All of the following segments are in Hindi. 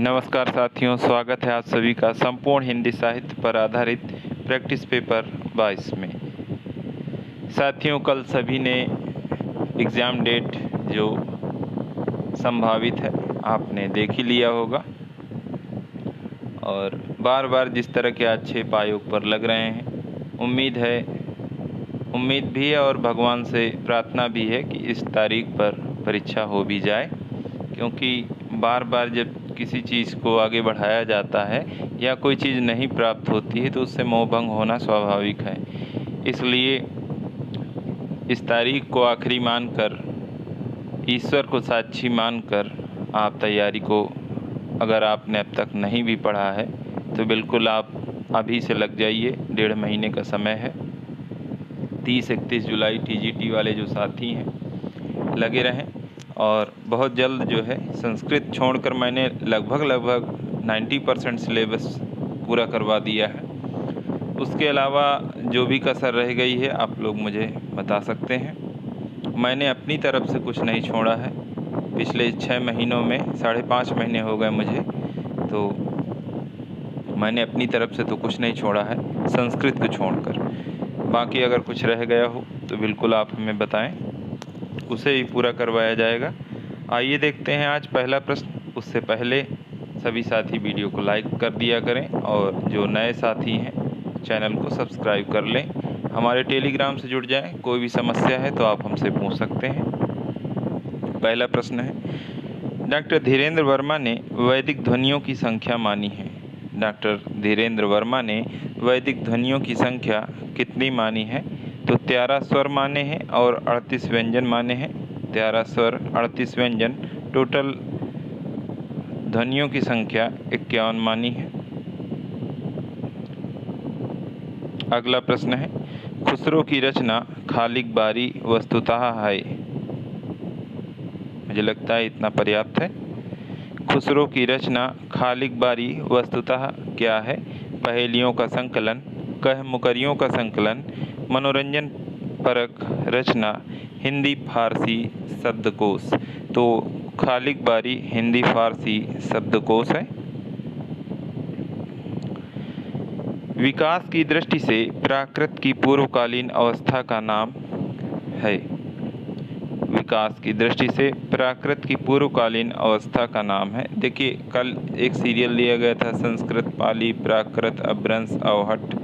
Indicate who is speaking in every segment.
Speaker 1: नमस्कार साथियों, स्वागत है आप सभी का संपूर्ण हिंदी साहित्य पर आधारित प्रैक्टिस पेपर 22 में। साथियों, कल सभी ने एग्ज़ाम डेट जो संभावित है आपने देख ही लिया होगा और बार बार जिस तरह के आक्षेप आयोग पर लग रहे हैं, उम्मीद भी है और भगवान से प्रार्थना भी है कि इस तारीख पर परीक्षा हो भी जाए, क्योंकि बार बार जब किसी चीज़ को आगे बढ़ाया जाता है या कोई चीज़ नहीं प्राप्त होती है तो उससे मोहभंग होना स्वाभाविक है। इसलिए इस तारीख को आखिरी मानकर, ईश्वर को साक्षी मानकर आप तैयारी को, अगर आपने अब तक नहीं भी पढ़ा है तो बिल्कुल आप अभी से लग जाइए। 1.5 महीने का समय है। 30-31 जुलाई टीजीटी वाले जो साथी हैं लगे रहें और बहुत जल्द जो है संस्कृत छोड़कर मैंने लगभग 90% सिलेबस पूरा करवा दिया है। उसके अलावा जो भी कसर रह गई है आप लोग मुझे बता सकते हैं। मैंने अपनी तरफ से कुछ नहीं छोड़ा है। पिछले 6 महीनों में 5.5 महीने हो गए मुझे, तो मैंने अपनी तरफ से तो कुछ नहीं छोड़ा है संस्कृत को छोड़कर। बाकी अगर कुछ रह गया हो तो बिल्कुल आप हमें बताएं, उसे ही पूरा करवाया जाएगा। आइए देखते हैं आज पहला प्रश्न। उससे पहले सभी साथी वीडियो को लाइक कर दिया करें और जो नए साथी हैं चैनल को सब्सक्राइब कर लें। हमारे टेलीग्राम से जुड़ जाएं। कोई भी समस्या है तो आप हमसे पूछ सकते हैं। पहला प्रश्न है, डॉक्टर धीरेन्द्र वर्मा ने वैदिक ध्वनियों की संख्या मानी है। डॉक्टर धीरेन्द्र वर्मा ने वैदिक ध्वनियों की संख्या कितनी मानी है? तो 13 स्वर माने हैं और 38 व्यंजन माने हैं। 13 स्वर 38 व्यंजन, टोटल ध्वनियों की संख्या 51 मानी है। अगला प्रश्न है, खुसरो की रचना खालिक बारी वस्तुतः है। मुझे लगता है इतना पर्याप्त है। खुसरो की रचना खालिक बारी वस्तुतः क्या है? पहेलियों का संकलन, कह मुकरियों का संकलन, मनोरंजन परक रचना, हिंदी फारसी शब्दकोश। तो खालिक बारी हिंदी फारसी शब्दकोश है। विकास की दृष्टि से प्राकृत की पूर्वकालीन अवस्था का नाम है। विकास की दृष्टि से प्राकृत की पूर्वकालीन अवस्था का नाम है। देखिए, कल एक सीरियल दिया गया था, संस्कृत, पाली, प्राकृत, अपभ्रंश, अवहट्ट,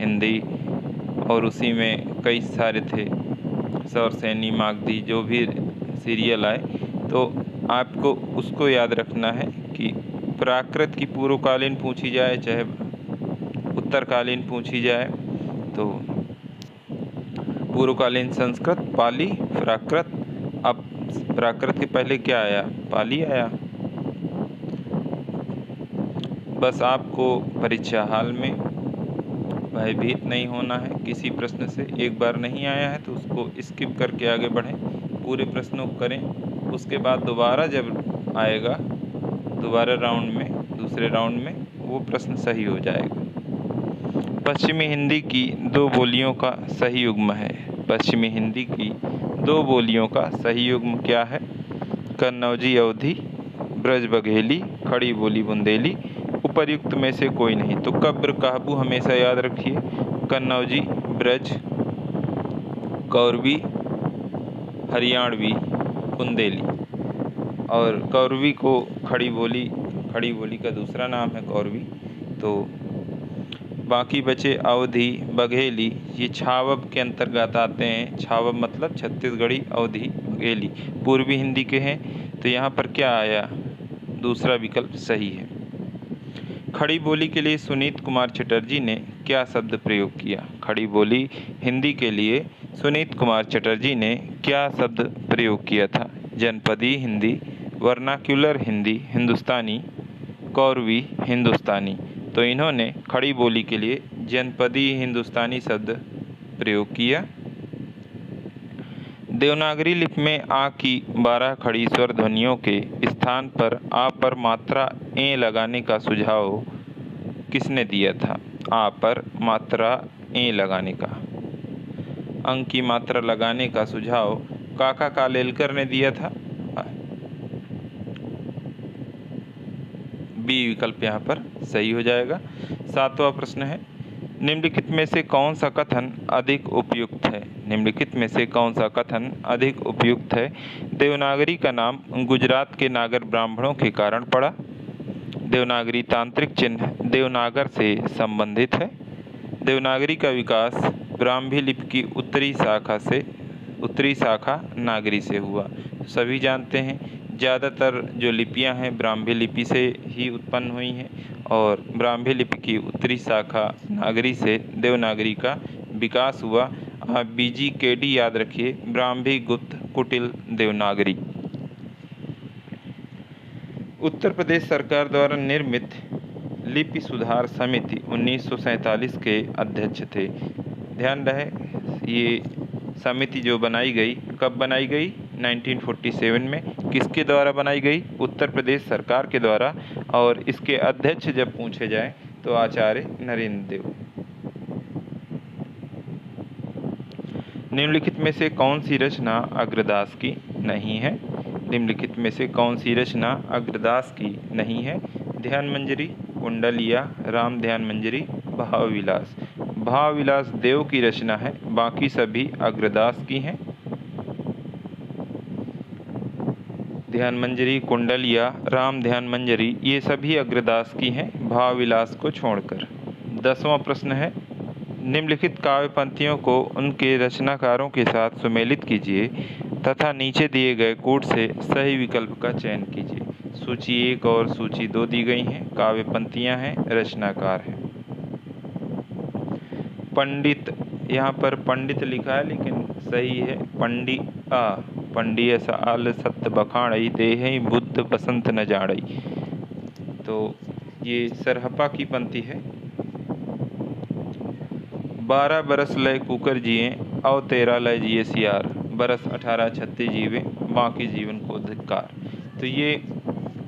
Speaker 1: हिंदी, और उसी में कई सारे थे, सौरसेनी, मागधी, जो भी सीरियल आए, तो आपको उसको याद रखना है कि प्राकृत की पूर्वकालीन पूछी जाए चाहे उत्तरकालीन पूछी जाए तो पूर्वकालीन संस्कृत, पाली, प्राकृत। अब प्राकृत के पहले क्या आया? पाली आया। बस आपको परीक्षा हाल में भयभीत नहीं होना है किसी प्रश्न से। एक बार नहीं आया है तो उसको स्किप करके आगे बढ़ें, पूरे प्रश्नों को करें। उसके बाद दोबारा जब आएगा, दोबारा राउंड में, दूसरे राउंड में वो प्रश्न सही हो जाएगा। पश्चिमी हिंदी की 2 बोलियों का सही युग्म है। पश्चिमी हिंदी की 2 बोलियों का सही युग्म क्या है? कन्नौजी अवधी, ब्रज बघेली, खड़ी बोली बुंदेली। उपर्युक्त में से कोई नहीं। तो कब्र काबू हमेशा याद रखिए। कन्नौजी, ब्रज, कौरवी, हरियाणवी, बुंदेली। और कौरवी को खड़ी बोली का दूसरा नाम है कौरवी। तो बाकी बचे अवधी, बघेली, ये छावब के अंतर्गत आते हैं। छावब मतलब छत्तीसगढ़ी, अवधी, बघेली पूर्वी हिंदी के हैं। तो यहाँ पर क्या आया? दूसरा विकल्प सही है। खड़ी बोली के लिए सुनीत कुमार चटर्जी ने क्या शब्द प्रयोग किया? खड़ी बोली हिंदी के लिए सुनीत कुमार चटर्जी ने क्या शब्द प्रयोग किया था? जनपदी हिंदी, वर्नाक्युलर हिंदी, हिंदुस्तानी, कौरवी, हिंदुस्तानी। तो इन्होंने खड़ी बोली के लिए जनपदी हिंदुस्तानी शब्द प्रयोग किया। देवनागरी लिपि में आ की 12 खड़ी स्वर ध्वनियों के स्थान पर आ पर मात्रा ए लगाने का सुझाव किसने दिया था? आ पर मात्रा ए लगाने का, अंक की मात्रा लगाने का सुझाव काका कालेलकर ने दिया था। बी विकल्प यहाँ पर सही हो जाएगा। 7वां प्रश्न है, निम्नलिखित में से कौन सा कथन अधिक उपयुक्त है? निम्नलिखित में से कौन सा कथन अधिक उपयुक्त है? देवनागरी का नाम गुजरात के नागर ब्राह्मणों के कारण पड़ा। देवनागरी तांत्रिक चिन्ह देवनागर से संबंधित है। देवनागरी का विकास ब्राह्मी लिपि की उत्तरी शाखा नागरी से हुआ। सभी जानते हैं ज़्यादातर जो लिपियां हैं ब्राह्मी लिपि से ही उत्पन्न हुई हैं और ब्राह्मी लिपि की उत्तरी शाखा नागरी से देवनागरी का विकास हुआ। आप BGKD याद रखिए, ब्राह्मी गुप्त कुटिल देवनागरी। उत्तर प्रदेश सरकार द्वारा निर्मित लिपि सुधार समिति 1947 के अध्यक्ष थे। ध्यान रहे ये समिति जो बनाई गई, कब बनाई गई? 1947 में। किसके द्वारा बनाई गई? उत्तर प्रदेश सरकार के द्वारा। और इसके अध्यक्ष जब पूछे जाए तो आचार्य नरेंद्र देव। निम्नलिखित में से कौन सी रचना अग्रदास की नहीं है? निम्नलिखित में से कौन सी रचना अग्रदास की नहीं है? ध्यान मंजरी, कुंडलिया, राम ध्यान मंजरी, भावविलास। भावविलास देव की रचना है, बाकी सभी अग्रदास की हैं। ध्यान मंजरी, कुंडलिया, राम ध्यान मंजरी ये सभी अग्रदास की हैं, भावविलास को छोड़कर। 10वां प्रश्न है, निम्नलिखित काव्य पंक्तियों को उनके रचनाकारों के साथ सुमेलित कीजिए तथा नीचे दिए गए कूट से सही विकल्प का चयन कीजिए। सूची 1 और सूची 2 दी गई हैं, काव्य पंक्तियां हैं, रचनाकार हैं। पंडित, यहाँ पर पंडित लिखा है लेकिन सही है पंडी साल सत्य बखाड़ई देहि बुद्ध बसंत न जाड़ई। तो ये सरहपा की पंक्ति है। 12 बरस लय कुकर जिए और 13 लय जिए सियार, बरस 1836 जीवे बाकी जीवन को धिक्कार। तो ये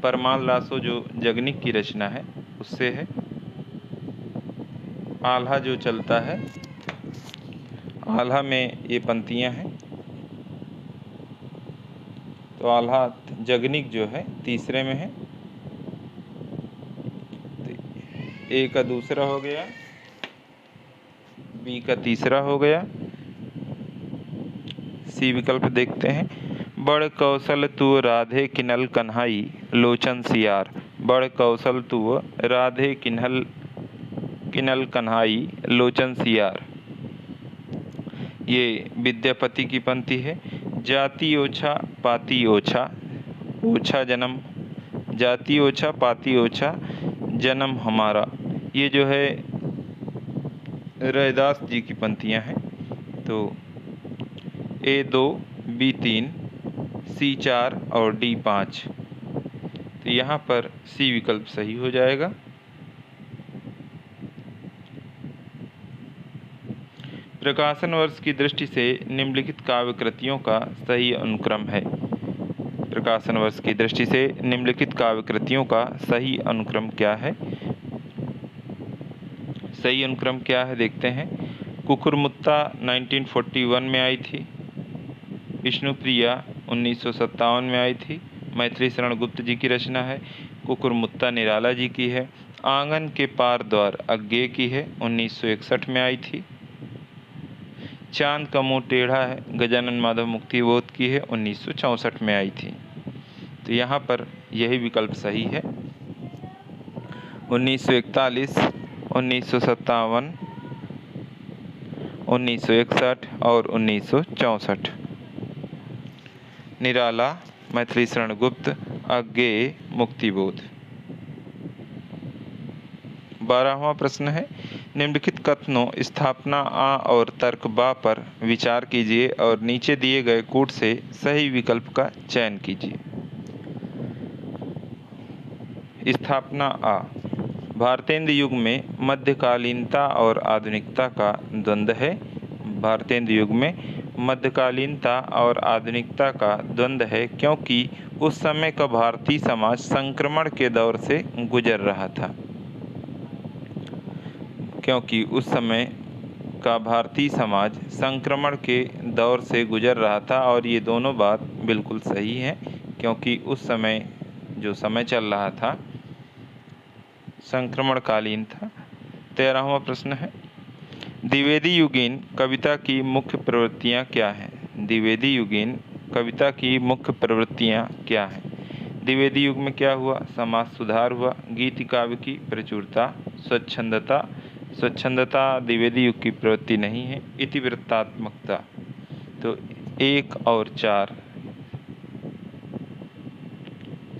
Speaker 1: परमाल लासो जो जगनिक की रचना है उससे है। आल्हा जो चलता है, आल्हा में ये पंक्तियां हैं। तो आल्हा जगनिक जो है तीसरे में है। ए का दूसरा हो गया, बी का तीसरा हो गया, सी विकल्प देखते हैं। बड़ कौशल तू राधे किन्हल कन्हाई लोचन सियार, बड़ कौशल तू राधे किन्हल कन्हाई लोचन सियार। ये विद्यापति की पंक्ति है। जाति ओछा पाती ओछा, ओछा जन्म, जाति ओछा पाती ओछा जन्म हमारा। ये जो है रैदास जी की पंक्तियां हैं। तो A2, B3, C4 और D5। तो यहाँ पर सी विकल्प सही हो जाएगा। प्रकाशन वर्ष की दृष्टि से निम्नलिखित काव्य कृतियों का सही अनुक्रम है। प्रकाशन वर्ष की दृष्टि से निम्नलिखित काव्य कृतियों का सही अनुक्रम क्या है? सही अनुक्रम क्या है देखते हैं। कुकुरमुत्ता 1941 में आई थी, विष्णुप्रिया 1957 में आई थी, मैथिली शरण गुप्त जी की रचना है, कुकुरमुत्ता निराला जी की है। आंगन के पार द्वार अज्ञे की है, 1961 में आई थी। चांद का मुंह टेढ़ा है, गजानन माधव मुक्तिबोध की है, 1964 में आई थी। तो यहाँ पर यही विकल्प सही है। 1941, 1957, 1961 और 1964। निराला, मैथिली शरण गुप्त, अज्ञेय, मुक्तिबोध। 12वां प्रश्न है, निम्नलिखित कथनों स्थापना आ और तर्क बा पर विचार कीजिए और नीचे दिए गए कूट से सही विकल्प का चयन कीजिए। स्थापना आ, भारतेंद्र युग में मध्यकालीनता और आधुनिकता का द्वंद्व है। भारतेंद्र युग में मध्यकालीनता और आधुनिकता का द्वंद्व है क्योंकि उस समय का भारतीय समाज संक्रमण के दौर से गुजर रहा था। क्योंकि उस समय का भारतीय समाज संक्रमण के दौर से गुजर रहा था और ये दोनों बात बिल्कुल सही है क्योंकि उस समय जो समय चल रहा था संक्रमणकालीन था। 13वां प्रश्न है, द्विवेदी युगीन कविता की मुख्य प्रवृत्तियाँ क्या हैं? द्विवेदी युगीन कविता की मुख्य प्रवृत्तियाँ क्या हैं? द्विवेदी युग में क्या हुआ? समाज सुधार हुआ, गीति काव्य की प्रचुरता, स्वच्छंदता। स्वच्छंदता द्विवेदी युग की प्रवृत्ति नहीं है। इतिवृत्तात्मकता। तो 1 और 4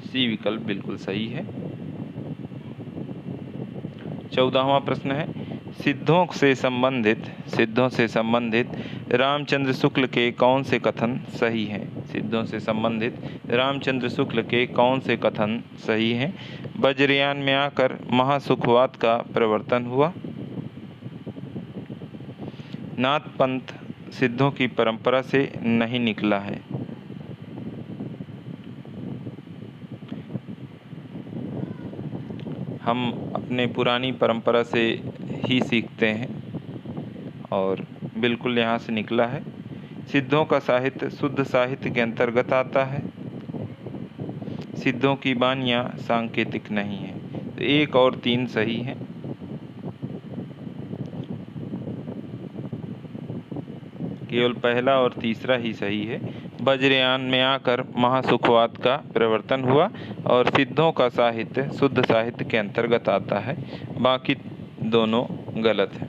Speaker 1: सी विकल्प बिल्कुल सही है। 14वां प्रश्न है, सिद्धों से संबंधित रामचंद्र शुक्ल के कौन से कथन सही हैं? सिद्धों से संबंधित रामचंद्र शुक्ल के कौन से कथन सही हैं? वज्रयान में आकर महासुखवाद का प्रवर्तन हुआ। नाथ पंथ सिद्धों की परंपरा से नहीं निकला है। हम अपने पुरानी परंपरा से ही सीखते हैं और बिल्कुल यहाँ से निकला है। सिद्धों का साहित्य शुद्ध साहित्य के अंतर्गत आता है। सिद्धों की बानियाँ सांकेतिक नहीं है। तो 1 और 3 सही है। केवल पहला और तीसरा ही सही है। वज्रयान में आकर महासुखवाद का प्रवर्तन हुआ और सिद्धों का साहित्य शुद्ध साहित्य के अंतर्गत आता है। बाकी दोनों गलत हैं।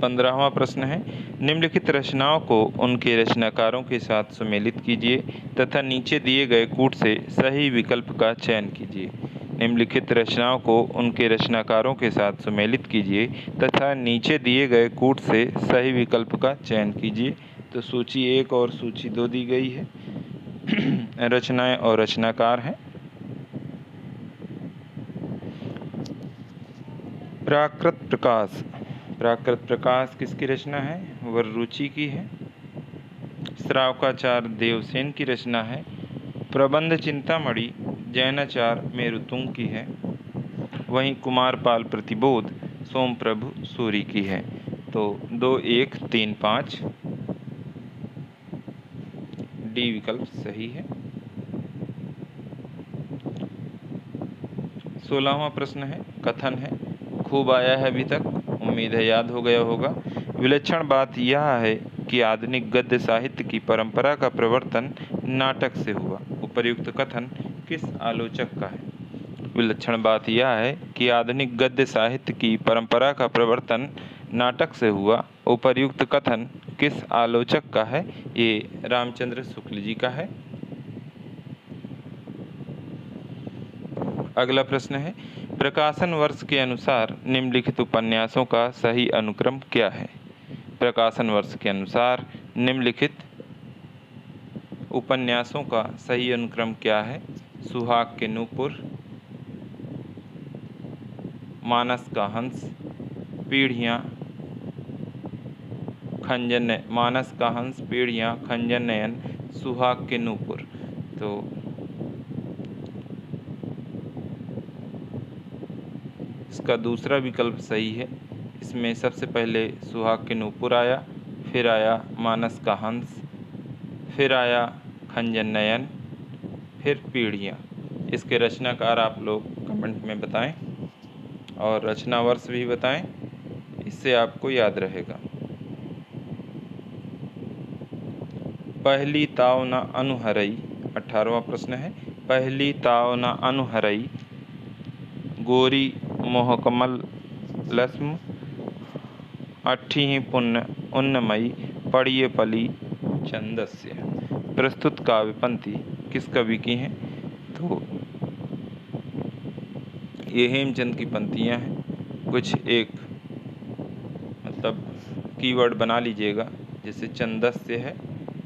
Speaker 1: 15वां प्रश्न है, निम्नलिखित रचनाओं को उनके रचनाकारों के साथ सुमेलित कीजिए तथा नीचे दिए गए कूट से सही विकल्प का चयन कीजिए। निम्नलिखित रचनाओं को उनके रचनाकारों के साथ सुमेलित कीजिए तथा नीचे दिए गए कूट से सही विकल्प का चयन कीजिए। तो सूची 1 और सूची 2 दी गई है। रचनाएं और रचनाकार हैं। प्राकृत प्रकाश। प्राकृत प्रकाश किसकी रचना है? वररुचि की है। श्रावकाचार देवसेन की रचना है। प्रबंध चिंतामणि जैनाचार्य मेरुतुंग की है। वहीं कुमारपाल प्रतिबोध सोमप्रभु सूरी की है। तो 2, 1, 3, 5 डी विकल्प सही है। 16वां प्रश्न है, कथन है, खूब आया है अभी तक, उम्मीद है याद हो गया होगा। विलक्षण बात यह है कि आधुनिक गद्य साहित्य की परंपरा का प्रवर्तन नाटक से हुआ। उपर्युक्त कथन किस आलोचक का है? विलक्षण बात यह है कि आधुनिक गद्य साहित्य की परंपरा का प्रवर्तन नाटक से हुआ। उपर्युक्त कथन किस आलोचक का है? ये रामचंद्र शुक्ल जी का है। अगला प्रश्न है, प्रकाशन वर्ष के अनुसार निम्नलिखित उपन्यासों का सही अनुक्रम क्या है? प्रकाशन वर्ष के अनुसार निम्नलिखित उपन्यासों का सही अनुक्रम क्या है? सुहाग के नूपुर, मानस का हंस, पीढ़ियाँ, खंजन, मानस का हंस, पीढ़ियाँ, खंजन नयन, सुहाग के नूपुर। तो इसका दूसरा विकल्प सही है। इसमें सबसे पहले सुहाग के नूपुर आया, फिर आया मानस का हंस, फिर आया खंजन नयन, फिर पीढ़ियाँ। इसके रचनाकार आप लोग कमेंट में बताएं और रचना वर्ष भी बताएं, इससे आपको याद रहेगा। पहली ताव न अनुहरई। 18वां प्रश्न है, पहली ताव न अनुहरई, गोरी मोहकमल लस्म, अट्ठी पुण्य उन्नमयी, पढ़िए पली छंदस्य। प्रस्तुत काव्य पंक्ति किस कवि की हैं? तो ये हेमचंद की पंक्तियाँ हैं। कुछ एक मतलब कीवर्ड बना लीजिएगा, जैसे छंदस्य है,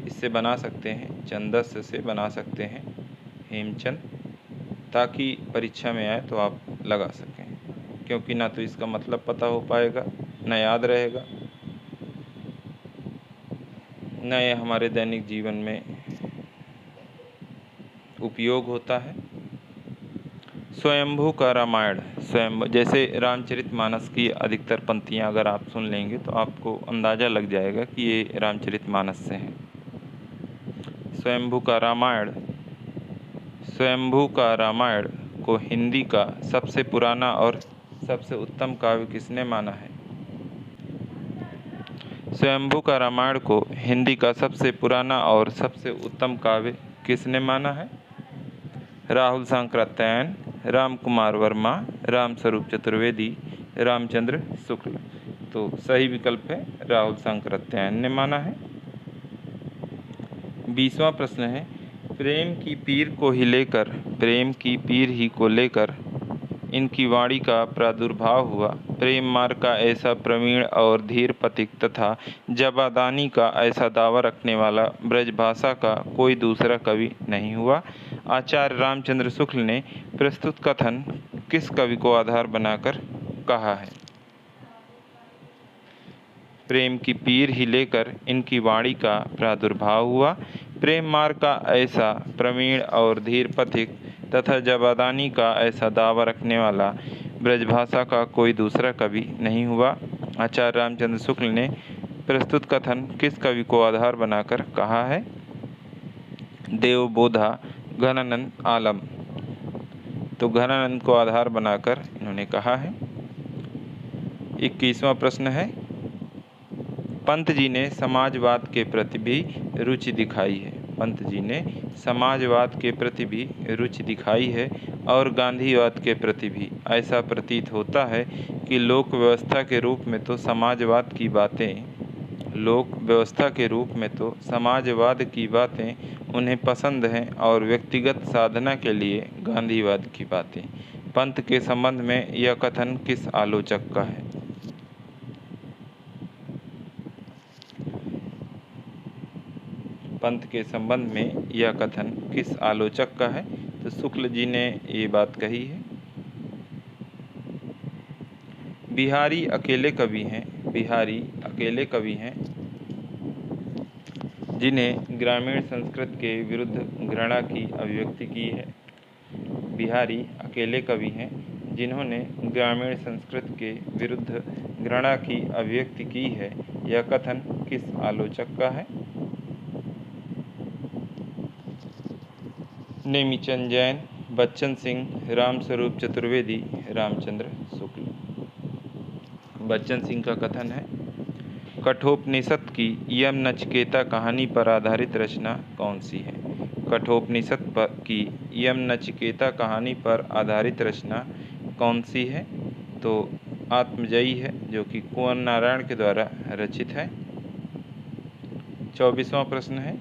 Speaker 1: इससे बना सकते हैं, छंदस्य से बना सकते हैं हेमचंद, ताकि परीक्षा में आए तो आप लगा सकें, क्योंकि ना तो इसका मतलब पता हो पाएगा, ना याद रहेगा, न ये हमारे दैनिक जीवन में उपयोग होता है। स्वयंभू का रामायण, स्वयं जैसे रामचरितमानस की अधिकतर पंक्तियां अगर आप सुन लेंगे तो आपको अंदाज़ा लग जाएगा कि ये रामचरितमानस से हैं। स्वयंभू का रामायण स्वयंभू का रामायण को हिंदी का सबसे पुराना और सबसे उत्तम काव्य किसने माना है? स्वयंभू का रामायण को हिंदी का सबसे पुराना और सबसे उत्तम काव्य किसने माना है? राहुल सांकृत्यायन, राम कुमार वर्मा, राम स्वरूप चतुर्वेदी, रामचंद्र शुक्ल। तो सही विकल्प है राहुल सांकृत्यायन ने माना है। 20वां प्रश्न है, प्रेम की पीर ही को लेकर इनकी वाणी का प्रादुर्भाव हुआ। प्रेम मार्ग का ऐसा प्रवीण और धीर पथिक तथा जबादानी का ऐसा दावा रखने वाला ब्रजभाषा का कोई दूसरा कवि नहीं हुआ। आचार्य रामचंद्र शुक्ल ने प्रस्तुत कथन किस कवि को आधार बनाकर कहा है? प्रेम की पीर ही लेकर इनकी वाणी का प्रादुर्भाव हुआ। प्रेम मार्ग का ऐसा प्रवीण और धीर पथिक तथा जबादानी का ऐसा दावा रखने वाला ब्रजभाषा का कोई दूसरा कवि नहीं हुआ। आचार्य रामचंद्र शुक्ल ने प्रस्तुत कथन किस कवि को आधार बनाकर कहा है? देवबोधा घनानंद आलम। तो घनानंद को आधार बनाकर इन्होंने कहा है। 21वां प्रश्न है, पंत जी ने समाजवाद के प्रति भी रुचि दिखाई है। पंत जी ने समाजवाद के प्रति भी रुचि दिखाई है और गांधीवाद के प्रति भी। ऐसा प्रतीत होता है कि लोक व्यवस्था के रूप में तो समाजवाद की बातें उन्हें पसंद हैं और व्यक्तिगत साधना के लिए गांधीवाद की बातें। पंत के संबंध में यह कथन किस आलोचक का है? पंत के संबंध में यह कथन किस आलोचक का है? तो शुक्ल जी ने ये बात कही है। बिहारी अकेले कवि हैं जिन्हें ग्रामीण संस्कृत के विरुद्ध घृणा की अभिव्यक्ति की है। बिहारी अकेले कवि हैं जिन्होंने ग्रामीण संस्कृत के विरुद्ध घृणा की अभिव्यक्ति की है। यह कथन किस आलोचक का है? नेमीचंद जैन, बच्चन सिंह, राम स्वरूप चतुर्वेदी, रामचंद्र शुक्ल। बच्चन सिंह का कथन है, कठोपनिषद की यम नचिकेता कहानी पर आधारित रचना कौन सी है? कठोपनिषद की यम नचिकेता कहानी पर आधारित रचना कौन सी है? तो आत्मजयी है, जो कि कुंवर नारायण के द्वारा रचित है। 24वां प्रश्न है,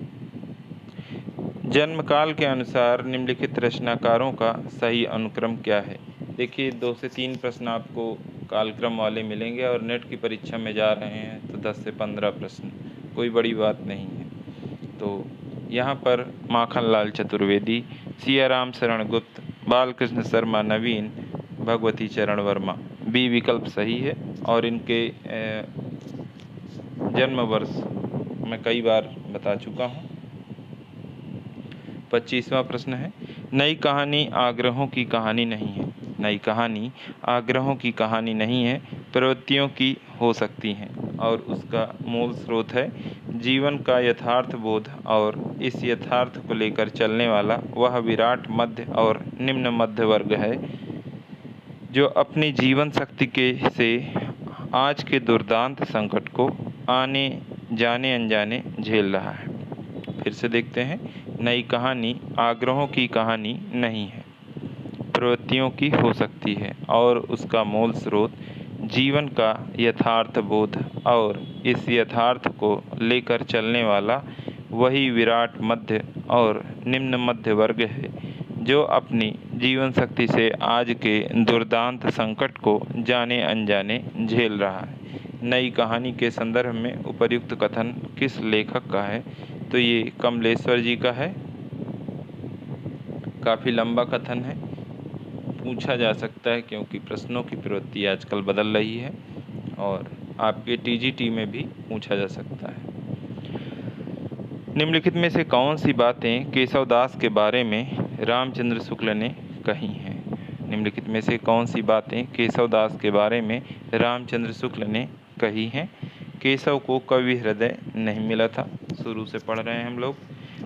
Speaker 1: जन्मकाल के अनुसार निम्नलिखित रचनाकारों का सही अनुक्रम क्या है? देखिए 2 से 3 प्रश्न आपको कालक्रम वाले मिलेंगे और नेट की परीक्षा में जा रहे हैं तो 10 से 15 प्रश्न, कोई बड़ी बात नहीं है। तो यहाँ पर माखनलाल चतुर्वेदी, सियाराम शरण गुप्त, बालकृष्ण शर्मा नवीन, भगवती चरण वर्मा। बी विकल्प सही है और इनके जन्म वर्ष मैं कई बार बता चुका हूँ। 25वां प्रश्न है, नई कहानी आग्रहों की कहानी नहीं है। नई कहानी आग्रहों की कहानी नहीं है, प्रवृत्तियों की हो सकती हैं और उसका मूल स्रोत है जीवन का यथार्थ बोध और इस यथार्थ को लेकर चलने वाला वह विराट मध्य और निम्न मध्य वर्ग है जो अपनी जीवन शक्ति से आज के दुर्दांत संकट को आने जाने अनजाने झेल रहा है। फिर से देखते हैं, नई कहानी आग्रहों की कहानी नहीं है, प्रवृत्तियों की हो सकती है और उसका मूल स्रोत जीवन का यथार्थ बोध और इस यथार्थ को लेकर चलने वाला वही विराट मध्य और निम्न मध्य वर्ग है जो अपनी जीवन शक्ति से आज के दुर्दांत संकट को जाने अनजाने झेल रहा है। नई कहानी के संदर्भ में उपर्युक्त कथन किस लेखक का है? तो ये कमलेश्वर जी का है। काफ़ी लंबा कथन है, पूछा जा सकता है क्योंकि प्रश्नों की प्रवृत्ति आजकल बदल रही है और आपके टीजीटी में भी पूछा जा सकता है। निम्नलिखित में से कौन सी बातें केशवदास के बारे में रामचंद्र शुक्ल ने कही हैं? निम्नलिखित में से कौन सी बातें केशवदास के बारे में रामचंद्र शुक्ल ने कही हैं? केशव को कवि हृदय नहीं मिला था, शुरू से पढ़ रहे हैं हम लोग।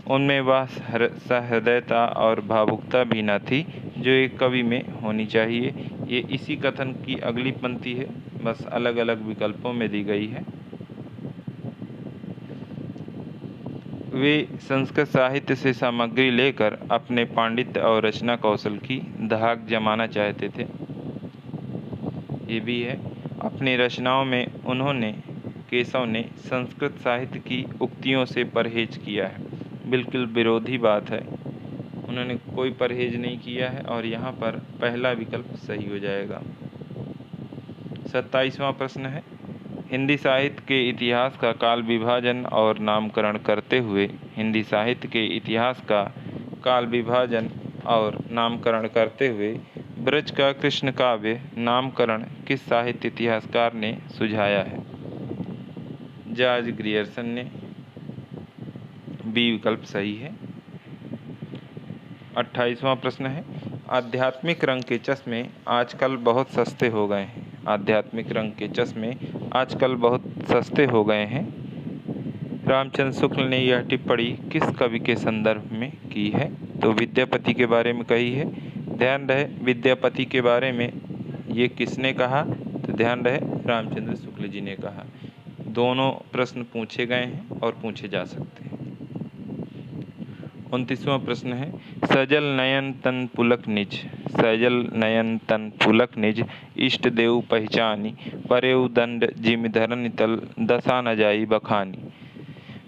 Speaker 1: उनमें वह सहृदयता और भावुकता भी न थी जो एक कवि में होनी चाहिए। ये इसी कथन की अगली पंक्ति है, बस अलग अलग विकल्पों में दी गई है। वे संस्कृत साहित्य से सामग्री लेकर अपने पांडित्य और रचना कौशल की धाक जमाना चाहते थे। ये भी है, अपनी रचनाओं में केशव ने संस्कृत साहित्य की उक्तियों से परहेज किया है। बिल्कुल विरोधी बात है, उन्होंने कोई परहेज नहीं किया है और यहाँ पर पहला विकल्प सही हो जाएगा। 27वां प्रश्न है, हिंदी साहित्य के इतिहास का काल विभाजन और नामकरण करते हुए हिंदी साहित्य के इतिहास का काल विभाजन और नामकरण करते हुए ब्रज का कृष्ण काव्य नामकरण किस साहित्य इतिहासकार ने सुझाया है? जॉर्ज ग्रियर्सन ने। बी विकल्प सही है। 28वां प्रश्न है, आध्यात्मिक रंग के चश्मे आजकल बहुत सस्ते हो गए हैं। आध्यात्मिक रंग के चश्मे आजकल बहुत सस्ते हो गए हैं। रामचंद्र शुक्ल ने यह टिप्पणी किस कवि के संदर्भ में की है? तो विद्यापति के बारे में कही है। ध्यान रहे, विद्यापति के बारे में ये किसने कहा? तो ध्यान रहे, रामचंद्र शुक्ल जी ने कहा। दोनों प्रश्न पूछे गए हैं और पूछे जा सकते हैं। 29वां प्रश्न है, सजल नयन तन पुलक निज। सजल नयन तन पुलक निज, इष्ट देव पहचानी, परेउ दंड जिमि धरनि तल, दशा न जाई बखानी।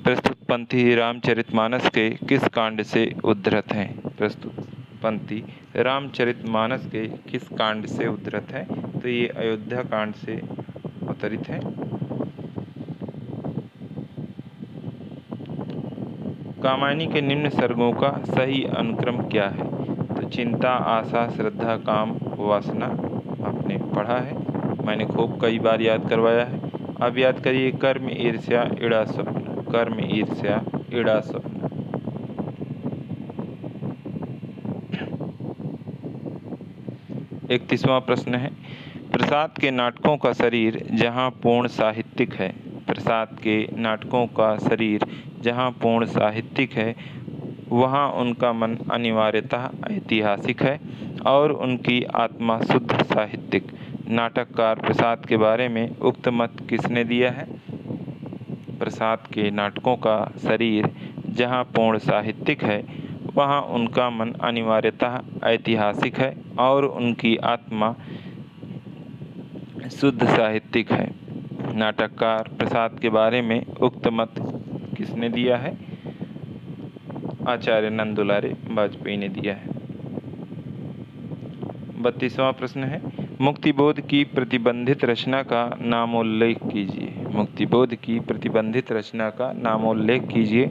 Speaker 1: प्रस्तुत पंक्ति रामचरितमानस के किस कांड से उद्धृत है? प्रस्तुत पंक्ति रामचरितमानस के किस कांड से उद्धृत है? तो ये अयोध्या कांड से अवतरित है। कामायनी के निम्न सर्गों का सही अनुक्रम क्या है? तो चिंता, आशा, श्रद्धा, काम, वासना आपने पढ़ा है, मैंने खूब कई बार याद करवाया है। अब याद करिए, कर्म, ईर्ष्या, ईड़ा, स्वप्न। कर्म, ईर्ष्या, ईड़ा, स्वप्न। 31वां प्रश्न है, प्रसाद के नाटकों का शरीर जहाँ पूर्ण साहित्यिक है। प्रसाद के नाटकों का शरीर जहाँ पूर्ण साहित्यिक है, वहाँ उनका मन अनिवार्यतः ऐतिहासिक है और उनकी आत्मा शुद्ध साहित्यिक। नाटककार प्रसाद के बारे में उक्त मत किसने दिया है? प्रसाद के नाटकों का शरीर जहाँ पूर्ण साहित्यिक है, वहाँ उनका मन अनिवार्यतः ऐतिहासिक है और उनकी आत्मा शुद्ध साहित्यिक है। नाटककार प्रसाद के बारे में उक्त मत किसने दिया है? आचार्य नंद दुलारे वाजपेयी ने दिया है। 32वां प्रश्न है, मुक्तिबोध की प्रतिबंधित रचना का नामोल्लेख कीजिए। मुक्तिबोध की प्रतिबंधित रचना का नामोल्लेख कीजिए।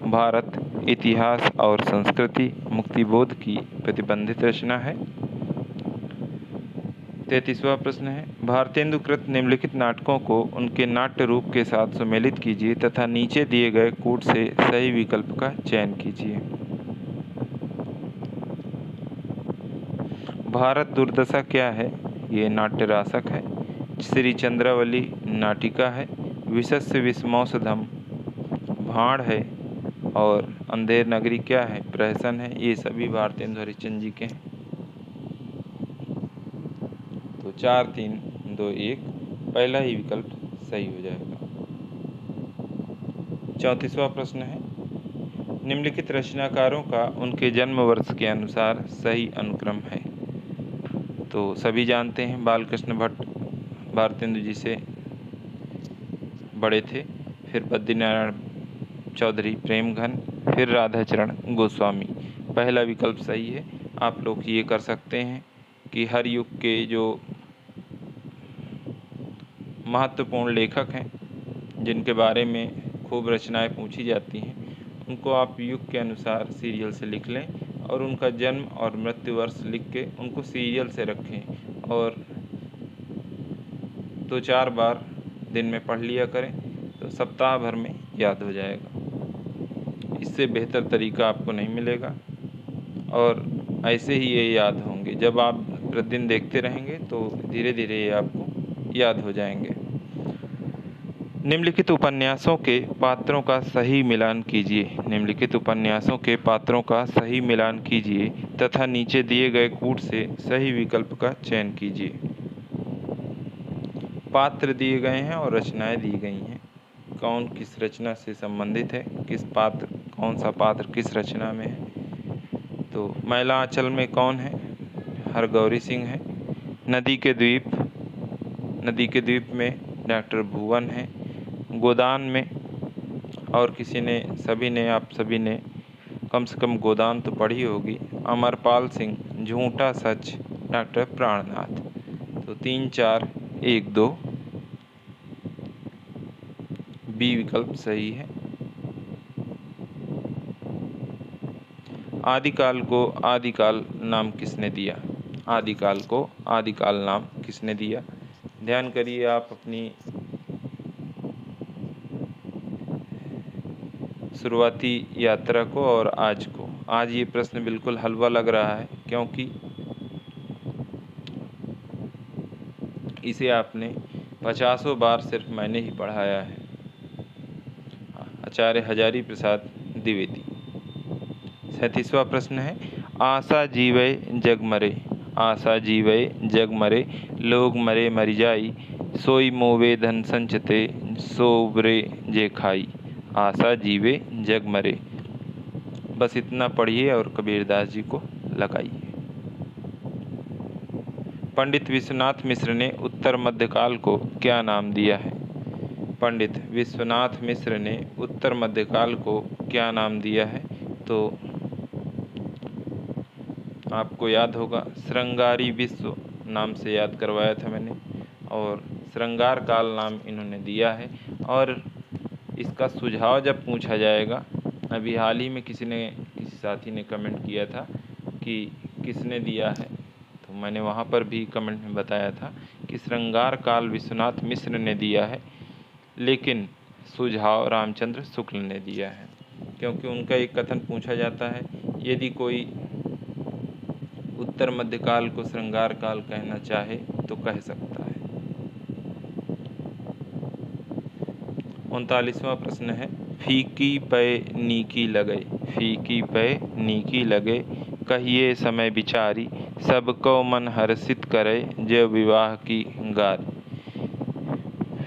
Speaker 1: भारत, इतिहास और संस्कृति मुक्तिबोध की प्रतिबंधित रचना है। 33वां प्रश्न है, भारतेंदुकृत निम्नलिखित नाटकों को उनके नाट्य रूप के साथ सुमेलित कीजिए तथा नीचे दिए गए कूट से सही विकल्प का चयन कीजिए। भारत दुर्दशा क्या है? ये नाट्य रासक है। श्री चंद्रावली नाटिका है। विशस्य विषमौषधम भाण है। और अंधेर नगरी क्या है? प्रहसन है। ये सभी भारतेंदु हरिश्चंद्र जी के हैं। तो 4, 3, 2, 1 पहला ही विकल्प सही हो जाएगा। 34वां प्रश्न है, निम्नलिखित रचनाकारों का उनके जन्म वर्ष के अनुसार सही अनुक्रम है। तो सभी जानते हैं, बालकृष्ण भट्ट भारतेंदु जी से बड़े थे, फिर बद्रीनारायण चौधरी प्रेमघन, फिर राधाचरण गोस्वामी। पहला विकल्प सही है। आप लोग ये कर सकते हैं कि हर युग के जो महत्वपूर्ण लेखक हैं, जिनके बारे में खूब रचनाएं पूछी जाती हैं, उनको आप युग के अनुसार सीरियल से लिख लें और उनका जन्म और मृत्यु वर्ष लिख के उनको सीरियल से रखें और 2-4 बार दिन में पढ़ लिया करें, तो सप्ताह भर में याद हो जाएगा। इससे बेहतर तरीका आपको नहीं मिलेगा और ऐसे ही ये याद होंगे। जब आप प्रतिदिन देखते रहेंगे तो धीरे धीरे ये आपको याद हो जाएंगे। निम्नलिखित उपन्यासों के पात्रों का सही मिलान कीजिए। निम्नलिखित उपन्यासों के पात्रों का सही मिलान कीजिए तथा नीचे दिए गए कूट से सही विकल्प का चयन कीजिए। पात्र दिए गए हैं और रचनाएं दी गई हैं। कौन किस रचना से संबंधित है, कौन सा पात्र किस रचना में है। तो मैला आंचल में कौन है? हरगौरी सिंह है। नदी के द्वीप में डॉक्टर भुवन है। गोदान में और किसी ने, आप सभी ने कम से कम गोदान तो पढ़ी होगी। अमरपाल सिंह, झूठा सच, डॉक्टर प्राणनाथ। तो 3, 4, 1, 2 बी विकल्प सही है। आदिकाल को आदिकाल नाम किसने दिया? आदिकाल को आदिकाल नाम किसने दिया? ध्यान करिए आप अपनी शुरुआती यात्रा को और आज को। आज ये प्रश्न बिल्कुल हलवा लग रहा है क्योंकि इसे आपने 50 बार सिर्फ मैंने ही पढ़ाया है। आचार्य हजारी प्रसाद द्विवेदी। 37वां प्रश्न है, आशा जीवै जग मरे। आशा जीवै जग मरे, लोग मरे मरि जाई, सोई मोवे धन संचते, सो उबरे जे खाई। आशा जीवे जग मरे। बस इतना पढ़िए और कबीरदास जी को लगाइए। पंडित विश्वनाथ मिश्र ने उत्तर मध्यकाल को क्या नाम दिया है? पंडित विश्वनाथ मिश्र ने उत्तर मध्यकाल को क्या नाम दिया है? तो आपको याद होगा, श्रृंगारी विश्व नाम से याद करवाया था मैंने, और श्रृंगार काल नाम इन्होंने दिया है। और इसका सुझाव जब पूछा जाएगा, अभी हाल ही में किसी साथी ने कमेंट किया था कि किसने दिया है, तो मैंने वहाँ पर भी कमेंट में बताया था कि श्रृंगार काल विश्वनाथ मिश्र ने दिया है, लेकिन सुझाव रामचंद्र शुक्ल ने दिया है। क्योंकि उनका एक कथन पूछा जाता है, यदि कोई उत्तर मध्यकाल को श्रृंगार काल कहना चाहे तो कह सकता है। 39वां प्रश्न है, फीकी पै नीकी लगे। फीकी पै नीकी लगे, कहिए समय बिचारी, सबको मन हर्षित करे, जो विवाह की गारी।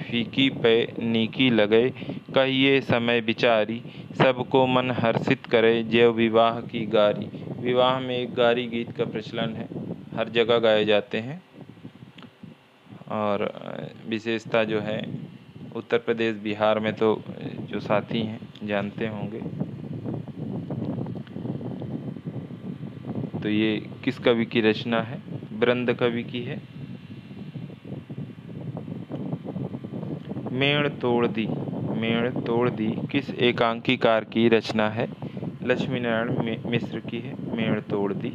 Speaker 1: फीकी पै नीकी लगे, कहिए समय बिचारी, सबको मन हर्षित करे, जो विवाह की गारी। विवाह में एक गारी गीत का प्रचलन है, हर जगह गाए जाते हैं, और विशेषता जो है उत्तर प्रदेश बिहार में तो जो साथी हैं जानते होंगे। तो ये किस कवि की रचना है? वृंद कवि की है। मेड़ तोड़ दी, मेड़ तोड़ दी किस एकांकीकार की रचना है? लक्ष्मी नारायण मिश्र की है मेड़ तोड़ दी।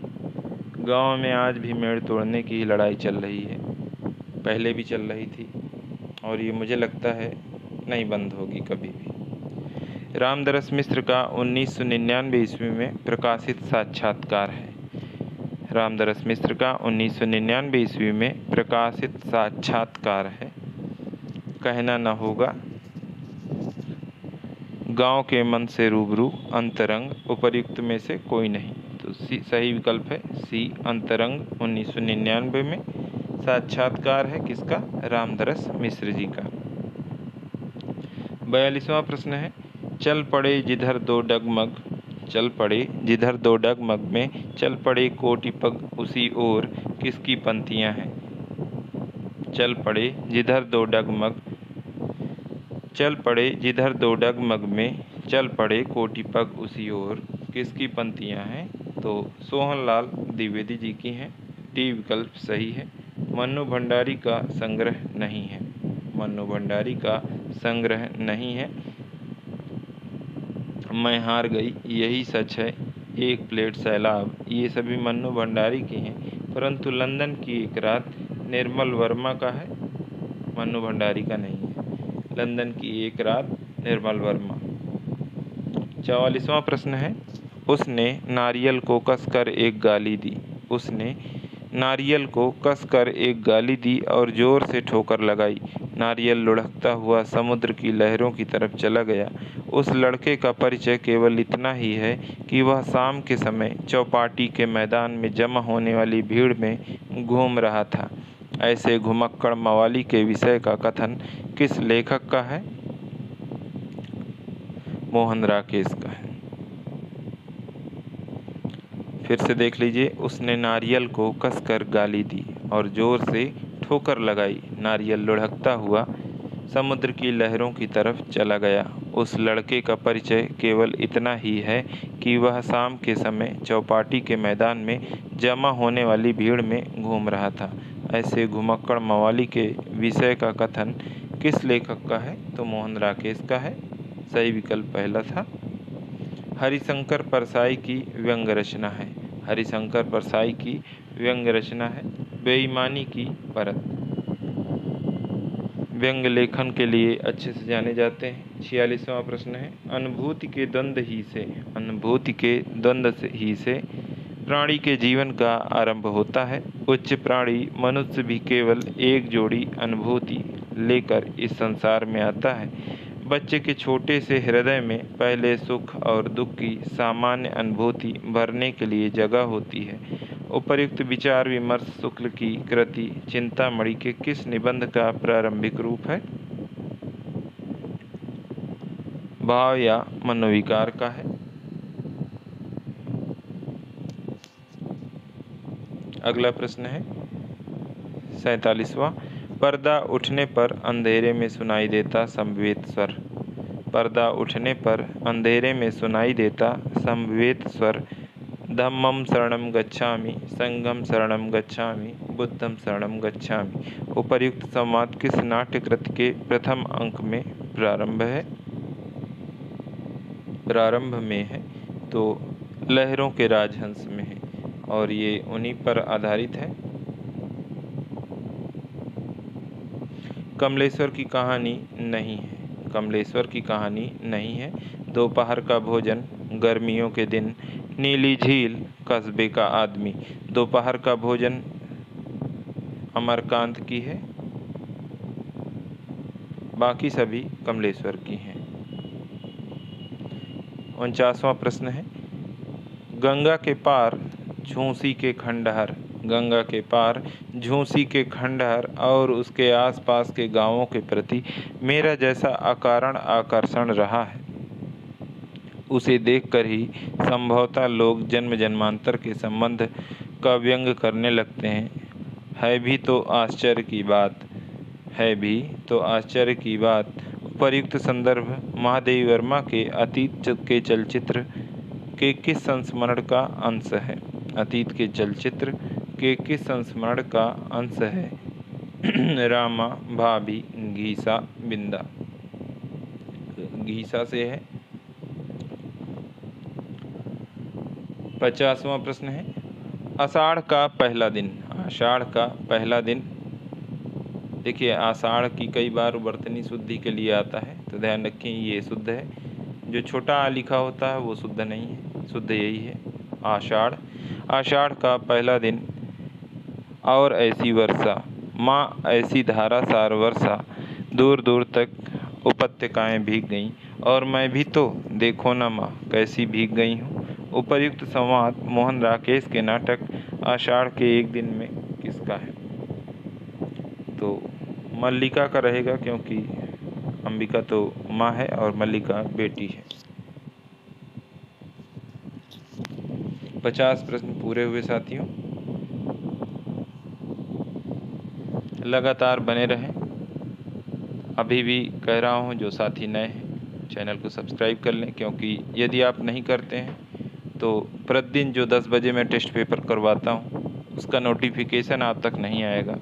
Speaker 1: गांव में आज भी मेड़ तोड़ने की लड़ाई चल रही है, पहले भी चल रही थी, और ये मुझे लगता है नहीं बंद होगी कभी भी। रामदरस मिश्र का 1999 ईस्वी में प्रकाशित साक्षात्कार है। रामदरस मिश्र का 1999 ईस्वी में प्रकाशित साक्षात्कार है। कहना न होगा, गांव के मन से रूबरू, अंतरंग, उपर्युक्त में से कोई नहीं। तो सही विकल्प है सी, अंतरंग। 1999 में साक्षात्कार है किसका? रामदरस मिश्र जी का। 42वां प्रश्न है, चल पड़े जिधर दो डगमग। चल पड़े जिधर दो डगमग में चल पड़े कोटि पग उसी ओर, किसकी पंक्तियां हैं? चल पड़े जिधर दो डगमग, चल पड़े जिधर दो डगमग में चल पड़े कोटि पग उसी ओर, किसकी पंक्तियां हैं? तो सोहनलाल द्विवेदी जी की हैं। डी विकल्प सही है। मन्नू भंडारी का संग्रह नहीं है। मन्नू भंडारी का संग्रह नहीं है। मैं हार गई, यही सच है, एक प्लेट सैलाब, ये सभी मन्नू भंडारी की हैं, परंतु लंदन की एक रात निर्मल वर्मा का है, मन्नू भंडारी का नहीं है। लंदन की एक रात, निर्मल वर्मा। 44वां प्रश्न है, उसने नारियल को कसकर एक गाली दी। उसने नारियल को कसकर एक गाली दी और जोर से ठोकर लगाई। नारियल लुढ़कता हुआ समुद्र की लहरों की तरफ चला गया। उस लड़के का परिचय केवल इतना ही है कि वह शाम के समय चौपाटी के मैदान में जमा होने वाली भीड़ में घूम रहा था। ऐसे घुमक्कड़ मवाली के विषय का कथन किस लेखक का है? मोहन राकेश का है। फिर से देख लीजिए, उसने नारियल को कसकर गाली दी और जोर से ठोकर लगाई। नारियल लुढ़कता हुआ समुद्र की लहरों की तरफ चला गया। उस लड़के का परिचय केवल इतना ही है कि वह शाम के समय चौपाटी के मैदान में जमा होने वाली भीड़ में घूम रहा था। ऐसे घुमक्कड़ मवाली के विषय का कथन किस लेखक का है? तो मोहन राकेश का है। सही विकल्प पहला था। हरिशंकर परसाई की व्यंग रचना है। हरिशंकर परसाई की व्यंग रचना है बेईमानी की परत। व्यंग लेखन के लिए अच्छे से जाने जाते हैं। 46वां प्रश्न है, अनुभूति के द्वंद्व ही से प्राणी के जीवन का आरंभ होता है। उच्च प्राणी मनुष्य भी केवल एक जोड़ी अनुभूति लेकर इस संसार में आता है। बच्चे के छोटे से हृदय में पहले सुख और दुख की सामान्य अनुभूति भरने के लिए जगह होती है। उपर्युक्त विचार विमर्श शुक्ल की कृति चिंतामणि के किस निबंध का प्रारंभिक रूप है? भाव या मनोविकार का है। अगला प्रश्न है 47वां, पर्दा उठने पर अंधेरे में सुनाई देता समवेत स्वर। पर्दा उठने पर अंधेरे में सुनाई देता समवेत स्वर धम्मं शरणं गच्छामि, संघं शरणं गच्छामि, बुद्धं शरणं गच्छामि। उपर्युक्त संवाद किस नाट्यकृत के प्रथम अंक में प्रारंभ में है? तो लहरों के राजहंस में है और ये उन्हीं पर आधारित है। कमलेश्वर की कहानी नहीं है। कमलेश्वर की कहानी नहीं है। दोपहर का भोजन, गर्मियों के दिन, नीली झील, कस्बे का आदमी। दोपहर का भोजन अमरकांत की है, बाकी सभी कमलेश्वर की हैं। 49वां प्रश्न है, गंगा के पार झूंसी के खंडहर। गंगा के पार झूंसी के खंडहर और उसके आसपास के गांवों के प्रति मेरा जैसा अकारण आकर्षण रहा है, उसे देखकर ही संभवतः लोग जन्म जन्मांतर के संबंध का व्यंग करने लगते हैं। है भी तो आश्चर्य की बात। उपर्युक्त संदर्भ महादेवी वर्मा के अतीत के चलचित्र के किस संस्मरण का अंश है? अतीत के चलचित्र के किस संस्मरण का अंश है? रामा, भाभी, घीसा, बिंदा। घीसा से है। 50वां प्रश्न है, आषाढ़ का पहला दिन। आषाढ़ का पहला दिन, देखिए आषाढ़ की कई बार वर्तनी शुद्धि के लिए आता है, तो ध्यान रखें ये शुद्ध है। जो छोटा आ लिखा होता है वो शुद्ध नहीं है, शुद्ध यही है आषाढ़। आषाढ़ का पहला दिन, और ऐसी वर्षा, माँ ऐसी धारासार वर्षा, दूर दूर तक उपत्यकाएं भीग गईं, और मैं भी तो देखो ना माँ कैसी भीग गई हूँ। उपर्युक्त संवाद मोहन राकेश के नाटक आषाढ़ के एक दिन में किसका है? तो मल्लिका का रहेगा, क्योंकि अंबिका तो माँ है और मल्लिका बेटी है। 50 प्रश्न पूरे हुए साथियों, लगातार बने रहें। अभी भी कह रहा हूँ, जो साथी नए हैं चैनल को सब्सक्राइब कर लें, क्योंकि यदि आप नहीं करते हैं तो प्रतिदिन जो 10 बजे मैं टेस्ट पेपर करवाता हूँ उसका नोटिफिकेशन आप तक नहीं आएगा,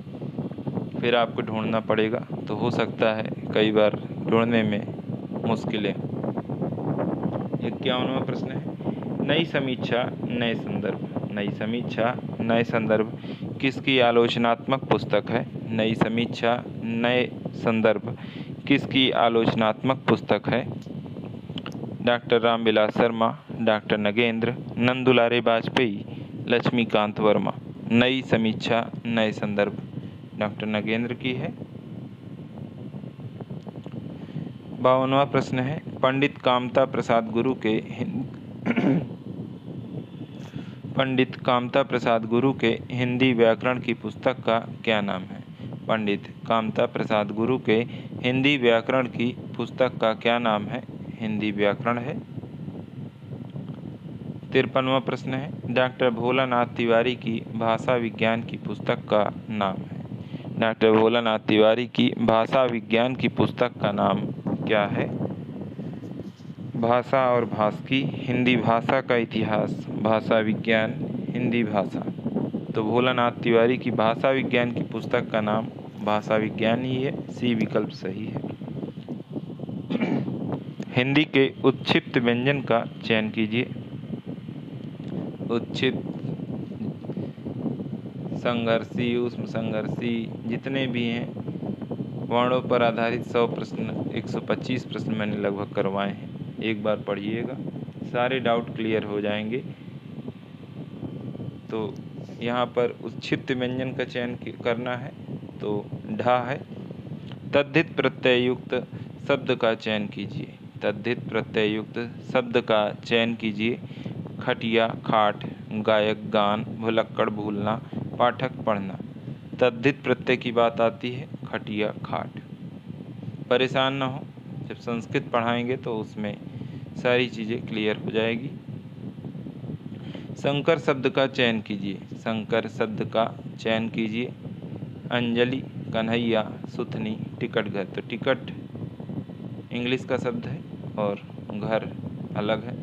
Speaker 1: फिर आपको ढूंढना पड़ेगा, तो हो सकता है कई बार ढूंढने में मुश्किलें। 51वां प्रश्न है, नई समीक्षा नए संदर्भ। नई समीक्षा नए संदर्भ किसकी आलोचनात्मक पुस्तक है? नई समीक्षा नए संदर्भ किसकी आलोचनात्मक पुस्तक है? Doctor Ramvilas Sharma, doctor Nagendra, Nandulare Vajpeyi, Laxmikant Verma. नई समीक्षा नए संदर्भ डॉक्टर नगेंद्र की है। 52वां प्रश्न है, पंडित कामता प्रसाद गुरु के पंडित कामता प्रसाद गुरु के हिंदी व्याकरण की पुस्तक का क्या नाम है? पंडित कामता प्रसाद गुरु के हिंदी व्याकरण की पुस्तक का क्या नाम है? हिंदी व्याकरण है। 53वां प्रश्न है, डॉक्टर भोलानाथ तिवारी की भाषा विज्ञान की पुस्तक का नाम है? डॉक्टर भोलानाथ तिवारी की भाषा विज्ञान की पुस्तक का नाम क्या है? भाषा और भाषकी, हिंदी भाषा का इतिहास, भाषा विज्ञान, हिंदी भाषा। तो भोलानाथ तिवारी की भाषा विज्ञान की पुस्तक का नाम भाषा विज्ञान ही है। सी विकल्प सही है। हिंदी के उत्क्षिप्त व्यंजन का चयन कीजिए। उत्क्षिप्त, संघर्षी, ऊष्म संघर्षी, जितने भी हैं वर्णों पर आधारित 100 प्रश्न, 125 प्रश्न मैंने लगभग करवाए हैं। एक बार पढ़िएगा, सारे डाउट क्लियर हो जाएंगे। तो यहाँ पर उत्क्षिप्त व्यंजन का चयन करना है तो ढा है। तद्धित प्रत्ययुक्त शब्द का चयन कीजिए। तद्धित प्रत्ययुक्त शब्द का चयन कीजिए। खटिया खाट, गायक गान, भुलक्कड़ भूलना, पाठक पढ़ना। तद्धित प्रत्यय की बात आती है खटिया खाट। परेशान ना हो, जब संस्कृत पढ़ाएंगे तो उसमें सारी चीज़ें क्लियर हो जाएगी। शंकर शब्द का चयन कीजिए। शंकर शब्द का चयन कीजिए। अंजलि, कन्हैया, सुथनी, टिकट घर। तो टिकट इंग्लिश का शब्द है और घर अलग है।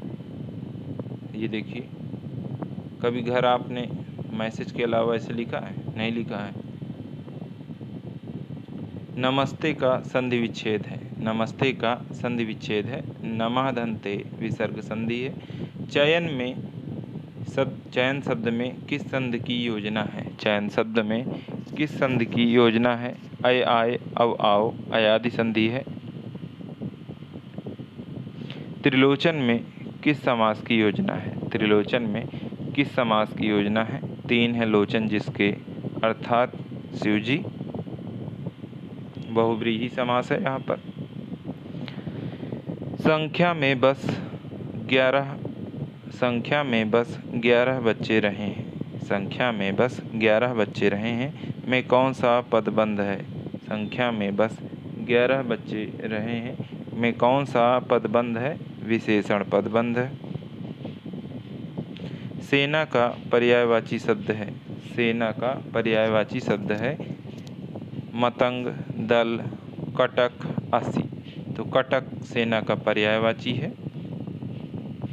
Speaker 1: ये देखिए, कभी घर आपने मैसेज के अलावा ऐसे लिखा है? नहीं लिखा है। नमस्ते का संधि विच्छेद है। नमस्ते का संधि विच्छेद है। नमः दंते विसर्ग संधि है। चयन शब्द में किस संधि की योजना है? चयन शब्द में किस संधि की योजना है? अय आए, अव आओ, अयादि संधि है। त्रिलोचन में किस समास की योजना है? त्रिलोचन में किस समास की योजना है? 3 है लोचन जिसके, अर्थात शिवजी। बहुव्रीहि समास है यहाँ पर। संख्या में बस 11 बच्चे रहे हैं। संख्या में बस 11 बच्चे रहे हैं में कौन सा पदबंध है? संख्या में बस 11 बच्चे रहे हैं में कौन सा पदबंध है? विशेषण पदबंध है। सेना का पर्यायवाची शब्द है। सेना का पर्यायवाची शब्द है मतंग, दल, कटक, अस्सी। तो कटक सेना का पर्यायवाची है।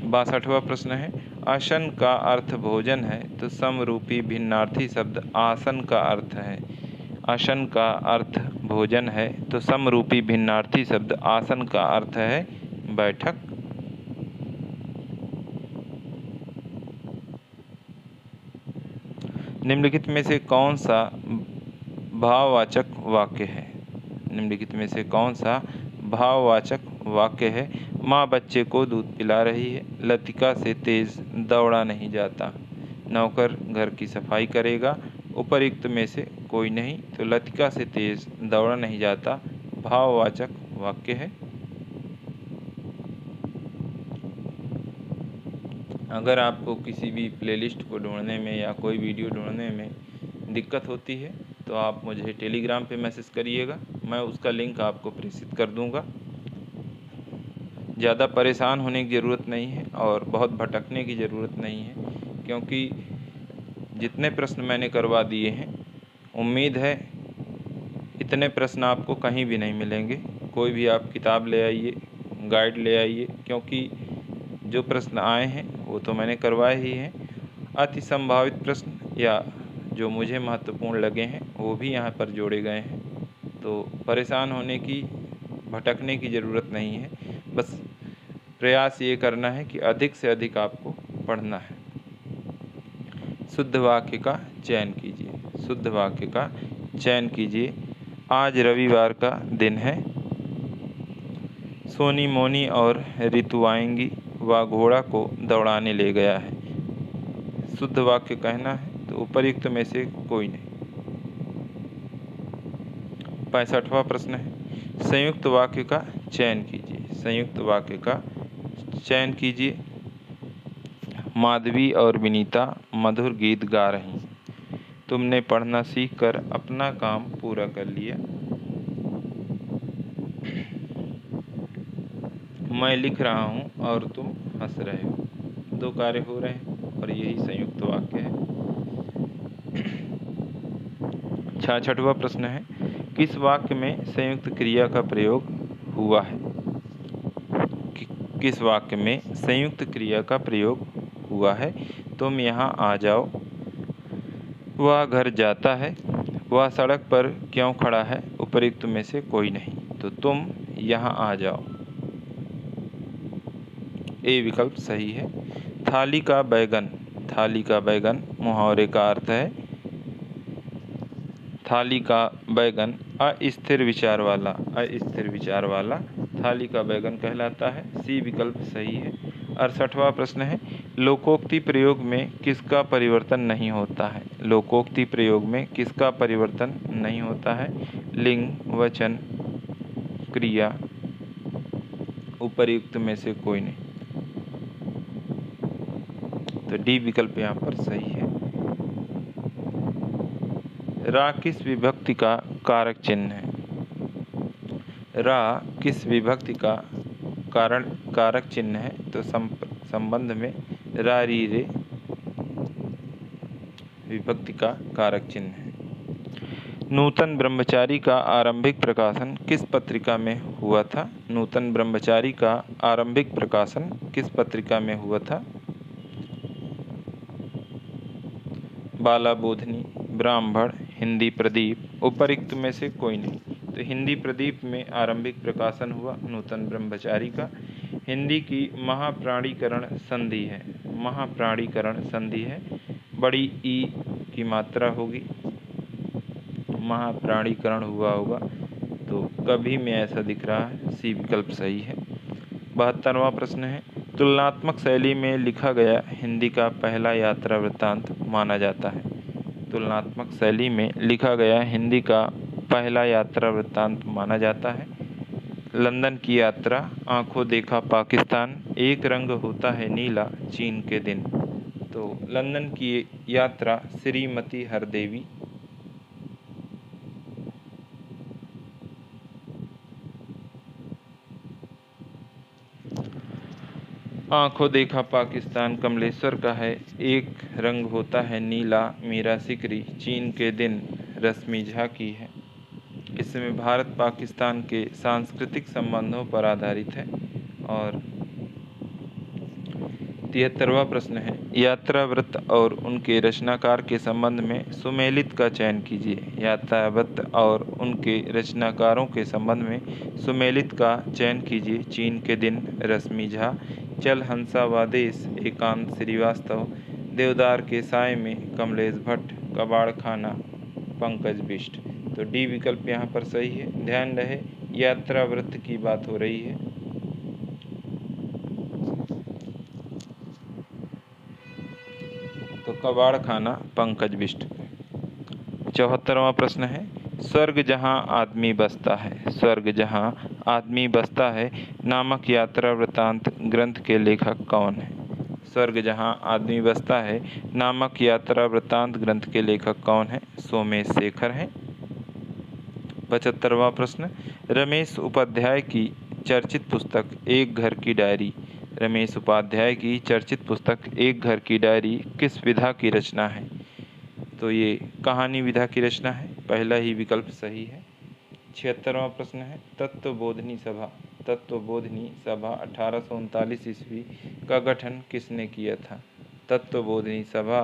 Speaker 1: 62वां प्रश्न है, आसन का अर्थ भोजन है तो समरूपी भिन्नार्थी शब्द आसन का अर्थ है। आसन का अर्थ भोजन है तो समरूपी भिन्नार्थी शब्द आसन का अर्थ है बैठक। निम्नलिखित में से कौन सा भाववाचक वाक्य है? निम्नलिखित में से कौन सा भाववाचक वाक्य है? माँ बच्चे को दूध पिला रही है। लतिका से तेज दौड़ा नहीं जाता। नौकर घर की सफाई करेगा। उपर्युक्त में से कोई नहीं। तो लतिका से तेज दौड़ा नहीं जाता भाववाचक वाक्य है। अगर आपको किसी भी प्लेलिस्ट को ढूंढने में या कोई वीडियो ढूंढने में दिक्कत होती है तो आप मुझे टेलीग्राम पे मैसेज करिएगा, मैं उसका लिंक आपको प्रेषित कर दूंगा। ज़्यादा परेशान होने की ज़रूरत नहीं है और बहुत भटकने की ज़रूरत नहीं है, क्योंकि जितने प्रश्न मैंने करवा दिए हैं उम्मीद है इतने प्रश्न आपको कहीं भी नहीं मिलेंगे। कोई भी आप किताब ले आइए, गाइड ले आइए, क्योंकि जो प्रश्न आए हैं वो तो मैंने करवाए ही हैं। अति संभावित प्रश्न या जो मुझे महत्वपूर्ण लगे हैं वो भी यहाँ पर जोड़े गए हैं। तो परेशान होने की, भटकने की ज़रूरत नहीं है। बस प्रयास ये करना है कि अधिक से अधिक आपको पढ़ना है। शुद्ध वाक्य का चयन कीजिए। शुद्ध वाक्य का चयन कीजिए। आज रविवार का दिन है। सोनी मोनी और ऋतु आएंगी। वह घोड़ा को दौड़ाने ले गया है। शुद्ध वाक्य कहना है तो उपर्युक्त में से कोई नहीं। 65वां प्रश्न है, संयुक्त वाक्य का चयन कीजिए। संयुक्त वाक्य का चयन कीजिए। माधवी और विनीता मधुर गीत गा रही। तुमने पढ़ना सीखकर अपना काम पूरा कर लिया। मैं लिख रहा हूँ और तुम हंस रहे हो। दो कार्य हो रहे हैं और यही संयुक्त वाक्य है। 66वां प्रश्न है, किस वाक्य में संयुक्त क्रिया का प्रयोग हुआ है? किस वाक्य में संयुक्त क्रिया का प्रयोग हुआ है? तुम यहाँ आ जाओ, वह घर जाता है, वह सड़क पर क्यों खड़ा है? उपर्युक्त में से कोई नहीं। तो तुम यहाँ आ जाओ, ए विकल्प सही है। थाली का बैगन। थाली का बैगन मुहावरे का अर्थ है थाली का बैगन अस्थिर विचार वाला। अस्थिर विचार वाला थाली का बैगन कहलाता है। सी विकल्प सही है। 68वां प्रश्न है, लोकोक्ति प्रयोग में किसका परिवर्तन नहीं होता है? लोकोक्ति प्रयोग में किसका परिवर्तन नहीं होता है? लिंग, वचन, क्रिया। उपर्युक्त में से कोई नहीं। तो डी विकल्प यहाँ पर सही है। रा किस विभक्ति का कारक चिन्ह है? रा किस विभक्ति का कारक चिन्ह है? तो संबंध में रा री रे विभक्ति का कारक चिन्ह है। नूतन ब्रह्मचारी का आरंभिक प्रकाशन किस पत्रिका में हुआ था? नूतन ब्रह्मचारी का आरंभिक प्रकाशन किस पत्रिका में हुआ था? बाला बोधनी, ब्राह्मण, हिंदी प्रदीप। उपर्युक्त में से कोई नहीं। तो हिंदी प्रदीप में आरंभिक प्रकाशन हुआ नूतन ब्रह्मचारी का। हिंदी की महाप्राणीकरण संधि है। महाप्राणीकरण संधि है, बड़ी ई की मात्रा होगी। महाप्राणीकरण हुआ होगा, तो कभी में ऐसा दिख रहा है। सी विकल्प सही है। 72वां प्रश्न है, तुलनात्मक शैली में लिखा गया हिंदी का पहला यात्रा वृत्तांत माना जाता है। तुलनात्मक शैली में लिखा गया हिंदी का पहला यात्रा वृत्तांत माना जाता है। लंदन की यात्रा, आंखों देखा पाकिस्तान, एक रंग होता है नीला, चीन के दिन। तो लंदन की यात्रा श्रीमती हरदेवी। आंखों देखा पाकिस्तान कमलेश्वर का है। एक रंग होता है नीला मीरा सिकरी, चीन के दिन रश्मि झा की है। इसमें भारत पाकिस्तान के सांस्कृतिक संबंधों पर आधारित है। और 73वां प्रश्न है, यात्रावृत्त और उनके रचनाकार के संबंध में सुमेलित का चयन कीजिए। यात्रावृत्त और उनके रचनाकारों के संबंध में सुमेलित का चयन कीजिए। चीन के दिन रश्मि झा, चल हंसावादेश एकांत श्रीवास्तव, देवदार के साय में कमलेश भट्ट, कबाड़ खाना पंकज बिष्ट। तो डी विकल्प यहाँ पर सही है। ध्यान रहे यात्रावृत्त की बात हो रही है। तो कबाड़ खाना पंकज बिष्ट। 74वां प्रश्न है, स्वर्ग जहाँ आदमी बसता है, स्वर्ग जहाँ आदमी बसता है नामक यात्रा वृत्तांत ग्रंथ के लेखक कौन है? स्वर्ग जहाँ आदमी बसता है नामक यात्रा वृत्तांत ग्रंथ के लेखक कौन है? सोमेश शेखर हैं। 75वां प्रश्न, रमेश उपाध्याय की चर्चित पुस्तक एक घर की डायरी, रमेश उपाध्याय की चर्चित पुस्तक एक घर की डायरी किस विधा की रचना है? तो ये कहानी विधा की रचना है। पहला ही विकल्प सही है। 76वां प्रश्न है, तत्वबोधिनी सभा, तत्वबोधिनी सभा 1839 ईस्वी का गठन किसने किया था? तत्वबोधिनी सभा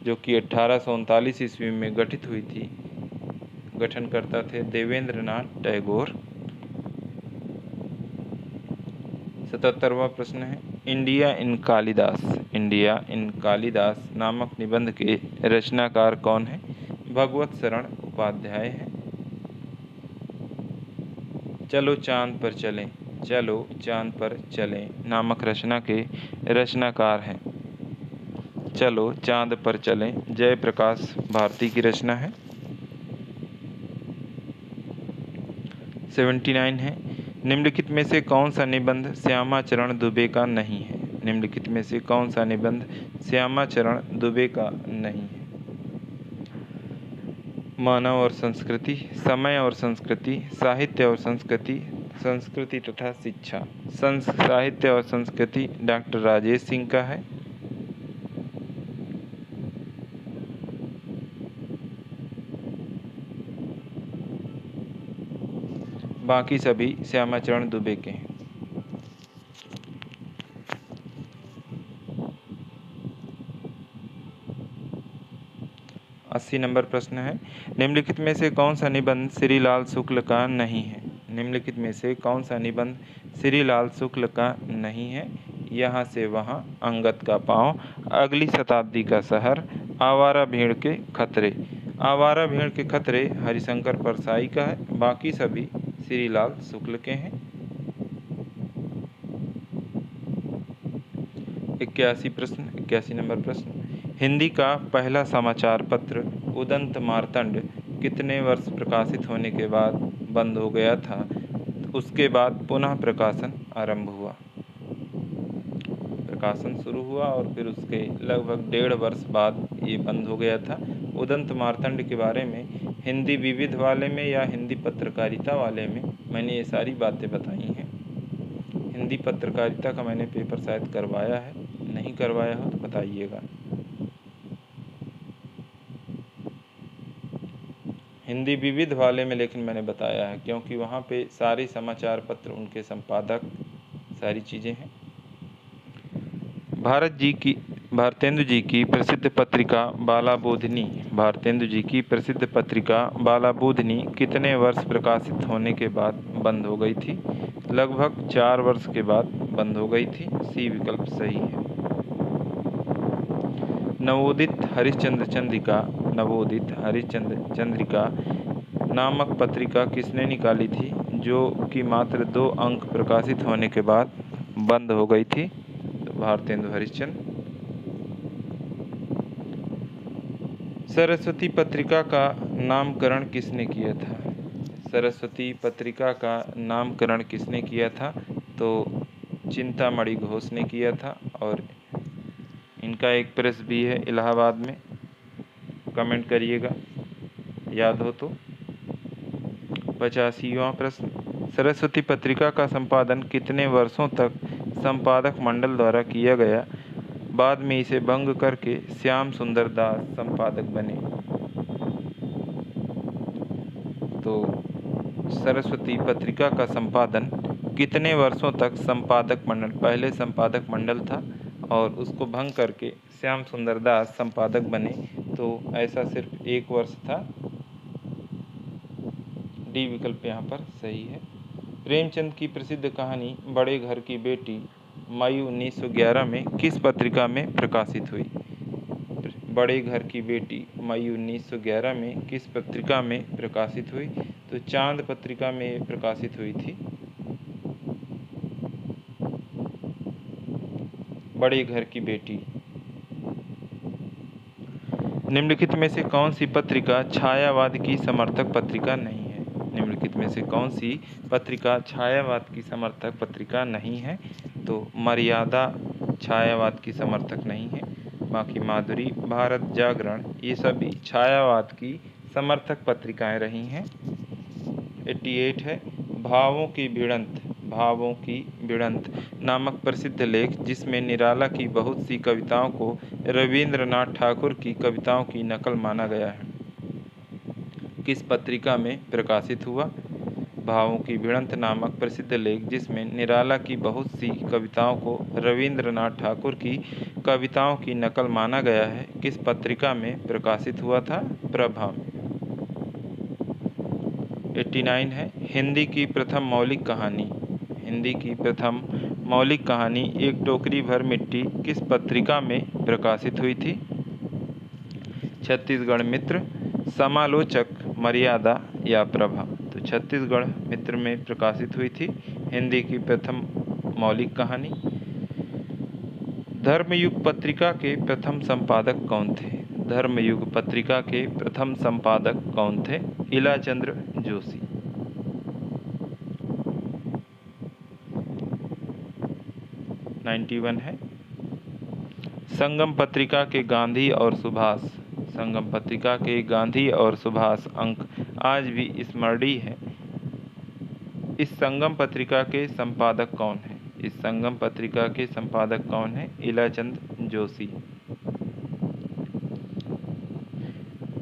Speaker 1: जो कि 1839 ईस्वी में गठित हुई थी, गठनकर्ता थे देवेंद्रनाथ टैगोर। 77वां प्रश्न है, India in Kalidas, India in Kalidas नामक निबंध के रचनाकार कौन है? भगवत शरण उपाध्याय है। चलो चांद पर चलें, चलो चांद पर चलें नामक रचना के रचनाकार हैं चलो चांद पर चलें जयप्रकाश भारती की रचना है। 79 है, निम्नलिखित में से कौन सा निबंध श्यामाचरण दुबे का नहीं है? निम्नलिखित में से कौन सा निबंध श्यामाचरण दुबे का नहीं है? मानव और संस्कृति, समय और संस्कृति, साहित्य और संस्कृति, संस्कृति तथा शिक्षा। साहित्य और संस्कृति डॉक्टर राजेश सिंह का है। बाकी सभी श्यामाचरण दुबे के हैं। 80 नंबर प्रश्न है, निम्नलिखित में से कौन सा निबंध श्रीलाल शुक्ल का नहीं है? निम्नलिखित में से कौन सा निबंध श्रीलाल शुक्ल का नहीं है? यहाँ से वहाँ, अंगद का पाँव, अगली शताब्दी का शहर, आवारा भेड़ के खतरे। आवारा भेड़ के खतरे हरिशंकर परसाई का है, बाकी सभी श्रीलाल शुक्ल के हैं। 81 नंबर प्रश्न, हिंदी का पहला समाचार पत्र उदंत मार्तंड कितने वर्ष प्रकाशित होने के बाद बंद हो गया था? उसके बाद पुनः प्रकाशन आरंभ हुआ। प्रकाशन शुरू हुआ और फिर उसके लगभग 1.5 वर्ष बाद ये बंद हो गया था। उदंत मार्तंड के बारे में हिंदी विविध वाले में या हिंदी पत्रकारिता वाले में मैंने ये सारी बातें बताई हैं। हिंदी पत्रकारिता का मैंने पेपर शायद करवाया है, नहीं करवाया हो तो बताइएगा। हिंदी विविध वाले में लेकिन मैंने बताया है, क्योंकि वहाँ पे सारे समाचार पत्र, उनके संपादक, सारी चीज़ें हैं। भारतेंदु जी की प्रसिद्ध पत्रिका बालाबोधिनी, भारतेंदु जी की प्रसिद्ध पत्रिका बालाबोधिनी कितने वर्ष प्रकाशित होने के बाद बंद हो गई थी? लगभग 4 वर्ष के बाद बंद हो गई थी। सी विकल्प सही है। नवोदित हरिश्चंद्र चंद्रिका नामक पत्रिका किसने निकाली थी, जो कि मात्र 2 अंक प्रकाशित होने के बाद बंद हो गई थी? तो भारतेंदु हरिश्चंद्र। सरस्वती पत्रिका का नामकरण किसने किया था? सरस्वती पत्रिका का नामकरण किसने किया था? तो चिंतामणि घोष ने किया था। और इनका एक प्रेस भी है इलाहाबाद में, कमेंट करिएगा याद हो तो। 85वां प्रश्न, सरस्वती पत्रिका का संपादन कितने वर्षों तक संपादक मंडल द्वारा किया गया? बाद में इसे भंग करके श्याम सुंदर दास संपादक बने। तो सरस्वती पत्रिका का संपादन कितने वर्षों तक संपादक मंडल, पहले संपादक मंडल था और उसको भंग करके श्याम सुंदर दास संपादक बने, तो ऐसा सिर्फ 1 वर्ष था। डी विकल्प यहाँ पर सही है। प्रेमचंद की प्रसिद्ध कहानी बड़े घर की बेटी मई 1911 में किस पत्रिका में प्रकाशित हुई? बड़े घर की बेटी मई 1911 में किस पत्रिका में प्रकाशित हुई? तो चांद पत्रिका में प्रकाशित हुई थी। बड़े घर की बेटी। निम्नलिखित में से कौन सी पत्रिका छायावाद की समर्थक पत्रिका नहीं है? निम्नलिखित में से कौन सी पत्रिका छायावाद की समर्थक पत्रिका नहीं है? तो मर्यादा छायावाद की समर्थक नहीं है। बाकी माधुरी, भारत जागरण, ये सभी छायावाद की समर्थक पत्रिकाएं रही हैं। 88 है, भावों की भिड़ंत नामक प्रसिद्ध लेख जिसमें निराला की बहुत सी कविताओं को रविंद्रनाथ ठाकुर की कविताओं की नकल माना गया है, किस पत्रिका में प्रकाशित हुआ? भावों की भिड़ंत नामक प्रसिद्ध लेख जिसमें निराला की बहुत सी कविताओं को रविंद्रनाथ ठाकुर की कविताओं की नकल माना गया है, किस पत्रिका में प्रकाशित हुआ था? प्रभा में। 89 है, हिंदी की प्रथम मौलिक कहानी एक टोकरी भर मिट्टी किस पत्रिका में प्रकाशित हुई थी? छत्तीसगढ़ मित्र, समालोचक, मर्यादा या प्रभा? तो छत्तीसगढ़ मित्र में प्रकाशित हुई थी हिंदी की प्रथम मौलिक कहानी। धर्मयुग पत्रिका के प्रथम संपादक कौन थे? धर्मयुग पत्रिका के प्रथम संपादक कौन थे? इलाचंद्र जोशी। 91 है। संगम पत्रिका के गांधी और सुभाष, संगम पत्रिका के गांधी और सुभाष अंक आज भी स्मरणीय है। इस संगम पत्रिका के संपादक कौन है? इस संगम पत्रिका के संपादक कौन है? इलाचंद जोशी।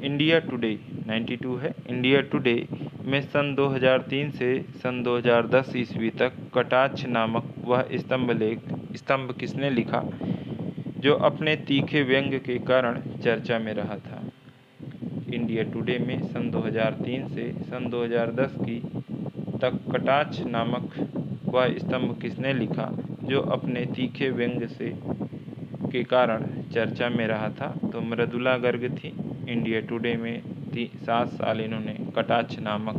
Speaker 1: इंडिया टुडे 92 है। इंडिया टुडे में सन 2003 से सन 2010 ईस्वी तक कटाक्ष नामक वह स्तंभ किसने लिखा जो अपने तीखे व्यंग्य के कारण चर्चा में रहा था? इंडिया टुडे में सन 2003 से सन 2010 की तक कटाक्ष नामक वह स्तंभ किसने लिखा जो अपने तीखे व्यंग्य के कारण चर्चा में रहा था? तो मृदुला गर्ग थी। इंडिया टुडे में 7 साल इन्होंने कटाक्ष नामक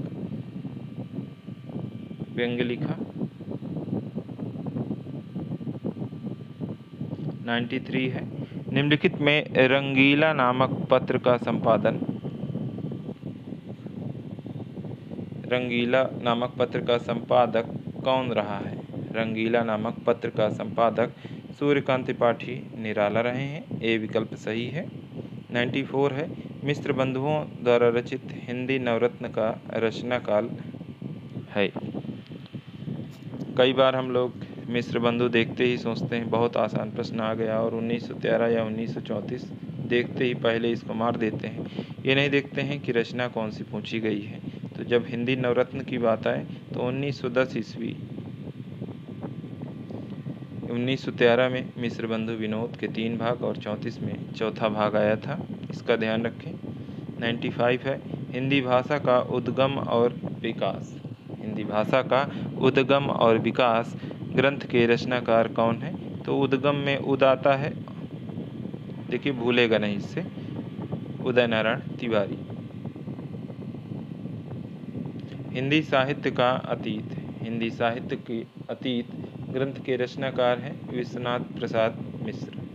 Speaker 1: व्यंग्य लिखा। 93 है। निम्नलिखित में रंगीला नामक पत्र का संपादन, रंगीला नामक पत्र का संपादक कौन रहा है? रंगीला नामक पत्र का संपादक सूर्यकांत त्रिपाठी निराला रहे हैं। ए विकल्प सही है। 94 है। मिश्र बंधुओं द्वारा रचित हिंदी नवरत्न का रचना काल है। कई बार हम लोग मिश्र बंधु देखते ही सोचते हैं बहुत आसान प्रश्न आ गया, और 1913 या 1934 देखते ही पहले इसको मार देते हैं। ये नहीं देखते हैं कि रचना कौन सी पूछी गई है। तो जब हिंदी नवरत्न की बात आए तो 1910 ईस्वी 1913 में मिश्र बंधु विनोद के 3 भाग और 34 में चौथा भाग आया था। इसका ध्यान रखें। 95 है। हिंदी भाषा का उद्गम और विकास, हिंदी भाषा का उद्गम और विकास ग्रंथ के रचनाकार कौन है? तो उद्गम में उद आता है, देखिए भूलेगा नहीं इससे, उदय नारायण तिवारी। हिंदी साहित्य का अतीत, हिंदी साहित्य के अतीत ग्रंथ के रचनाकार हैं विश्वनाथ प्रसाद मिश्र।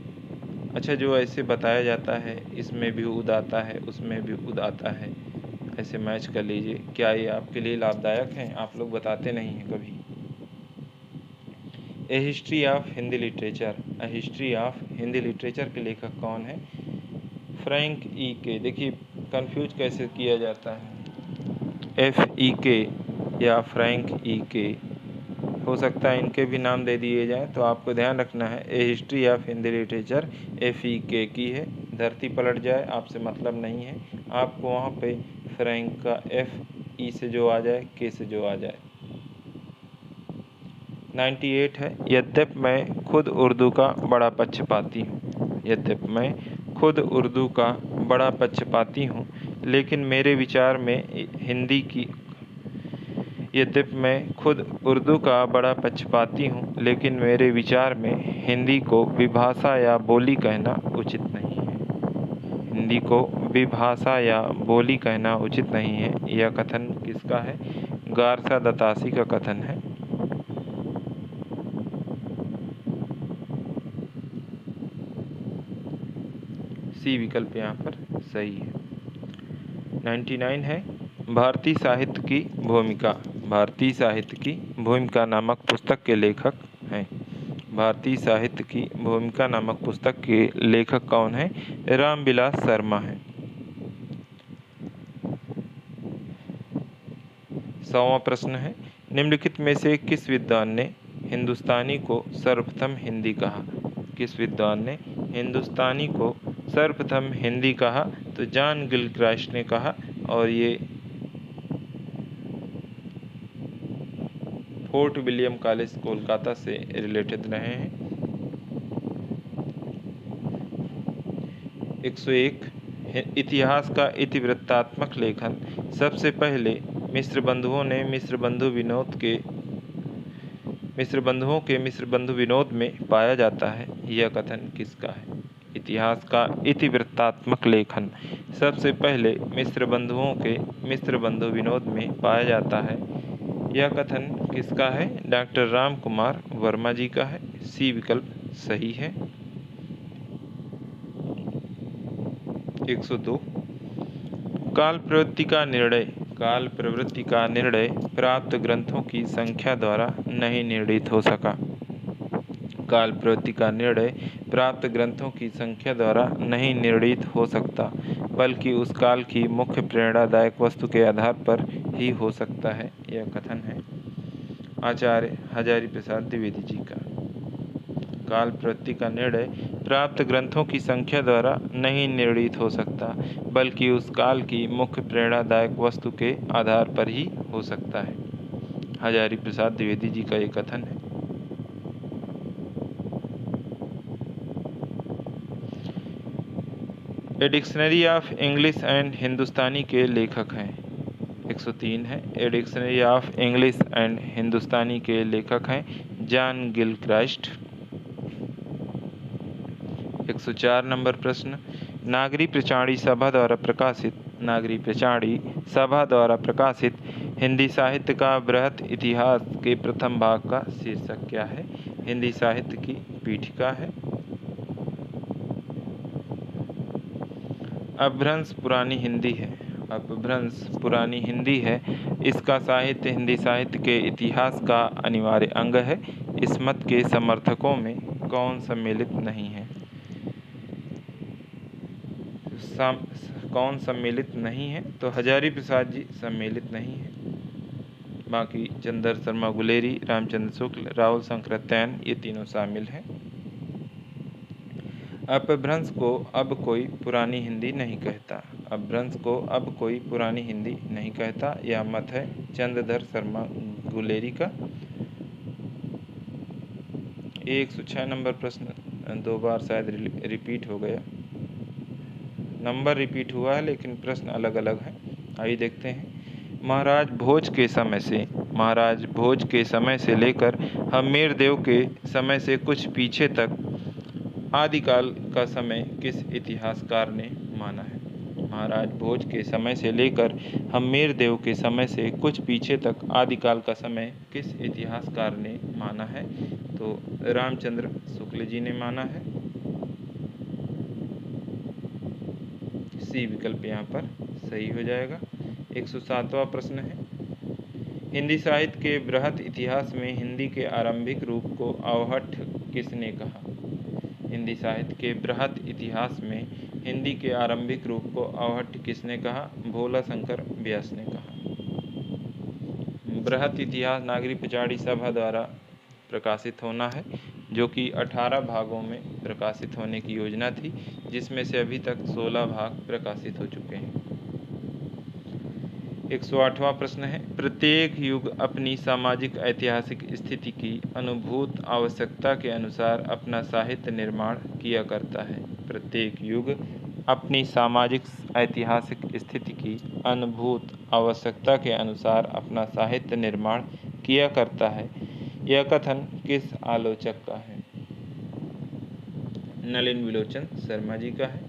Speaker 1: अच्छा, जो ऐसे बताया जाता है इसमें भी उद आता है, उसमें भी उद आता है, ऐसे मैच कर लीजिए। क्या ये आपके लिए लाभदायक हैं? आप लोग बताते नहीं हैं कभी। A history of Hindi literature, a history of Hindi literature के लेखक कौन है? फ्रैंक ई के। देखिए कंफ्यूज कैसे किया जाता है, FEK या फ्रैंक ई के, हो सकता है इनके भी नाम दे दिए जाएं। तो आपको ध्यान रखना है a history of Hindi literature FEK की है। धरती पलट जाए आपसे मतलब नहीं है, आपको वहाँ पे फ्रैंक का FE से जो आ जाए, K से जो आ जाए। 98 है। यद्यपि मैं खुद उर्दू का बड़ा पक्षपाती हूँ, यद्यपि मैं खुद उर्दू का बड़ा पक्षपाती हूँ, लेकिन मेरे विचार में हिंदी की, यद्यपि मैं खुद उर्दू का बड़ा पक्षपाती हूँ, लेकिन मेरे विचार में हिंदी को विभाषा या बोली कहना उचित नहीं है। हिंदी को विभाषा या बोली कहना उचित नहीं है। यह कथन किसका है? गारसा दतासी का कथन है। सी विकल्प यहाँ पर सही है। 99 है। भारतीय साहित्य की भूमिका, भारतीय साहित्य की भूमिका नामक पुस्तक के लेखक हैं। भारतीय साहित्य की भूमिका नामक पुस्तक के लेखक कौन है? रामविलास शर्मा है। 100वां प्रश्न है। निम्नलिखित में से किस विद्वान ने हिंदुस्तानी को सर्वप्रथम हिंदी कहा? किस विद्वान ने हिंदुस्तानी को सर्वप्रथम हिंदी कहा? तो जॉन गिलक्राइस्ट ने कहा, और ये फोर्ट विलियम कॉलेज कोलकाता से रिलेटेड रहे हैं। 101 इतिहास का इतिवृत्तात्मक लेखन सबसे पहले मिश्र बंधुओं ने मिश्र बंधु विनोद में पाया जाता है। यह कथन किसका है? इतिहास का इतिवृत्तात्मक लेखन सबसे पहले मिश्र बंधु विनोद में पाया जाता है। यह कथन किसका है? डॉक्टर राम कुमार वर्मा जी का है। सी विकल्प सही है। 102 काल प्रवृत्ति का निर्णय प्राप्त ग्रंथों की संख्या द्वारा नहीं निर्णीत हो सका। काल प्रवृत्ति का निर्णय प्राप्त ग्रंथों की संख्या द्वारा नहीं निर्णीत हो सकता, बल्कि उस काल की मुख्य प्रेरणादायक वस्तु के आधार पर ही हो सकता है। यह कथन है आचार्य हजारी प्रसाद द्विवेदी जी का। काल प्रवृत्ति का निर्णय प्राप्त ग्रंथों की संख्या द्वारा नहीं निर्णीत हो सकता, बल्कि उस काल की मुख्य प्रेरणादायक वस्तु के आधार पर ही हो सकता है। हजारी प्रसाद द्विवेदी जी का ये कथन है। A dictionary of English and Hindustani के लेखक हैं। 103 है। A dictionary of English and Hindustani के लेखक हैं जॉन गिलक्राइस्ट। 104 नंबर प्रश्न, नागरी प्रचारी सभा द्वारा प्रकाशित हिंदी साहित्य का बृहत इतिहास के प्रथम भाग का शीर्षक क्या है? हिंदी साहित्य की पीठिका है। अपभ्रंश पुरानी हिंदी है। इसका साहित्य हिंदी साहित्य के इतिहास का अनिवार्य अंग है। इस मत के समर्थकों में कौन सम्मिलित नहीं है? कौन सम्मिलित नहीं है? तो हजारी प्रसाद जी सम्मिलित नहीं है। बाकी चंद्र शर्मा गुलेरी, रामचंद्र शुक्ल, राहुल शंकराचार्य ये तीनों शामिल हैं। अपभ्रंश को अब कोई पुरानी हिंदी नहीं कहता। यह मत है चंद्रधर शर्मा गुलेरी का। 106 नंबर प्रश्न 2 बार शायद रिपीट हो गया। नंबर रिपीट हुआ है लेकिन प्रश्न अलग अलग हैं। आइए देखते हैं। महाराज भोज के समय से लेकर हम्मीर देव के समय से कुछ पीछे तक आदिकाल का समय किस इतिहासकार ने माना है? महाराज भोज के समय से लेकर हम्मीर देव के समय से कुछ पीछे तक आदिकाल का समय किस इतिहासकार ने माना है? तो रामचंद्र शुक्ल जी ने माना है। सी विकल्प यहाँ पर सही हो जाएगा। 107वां प्रश्न है, हिंदी साहित्य के बृहत इतिहास में हिंदी के आरंभिक रूप को अवहट्ठ किसने कहा? हिंदी साहित्य के बृहत इतिहास में हिंदी के आरंभिक रूप को अवहट्ठ किसने कहा? भोला शंकर व्यास ने कहा। बृहत इतिहास नागरी प्रचारी सभा द्वारा प्रकाशित होना है, जो कि 18 भागों में प्रकाशित होने की योजना थी, जिसमें से अभी तक 16 भाग प्रकाशित हो चुके हैं। 108वां प्रश्न है, प्रत्येक युग अपनी सामाजिक ऐतिहासिक स्थिति की अनुभूत आवश्यकता के अनुसार अपना साहित्य निर्माण किया करता है। प्रत्येक युग अपनी सामाजिक ऐतिहासिक स्थिति की अनुभूत आवश्यकता के अनुसार अपना साहित्य निर्माण किया करता है। यह कथन किस आलोचक का है? नलिन विलोचन शर्मा जी का है।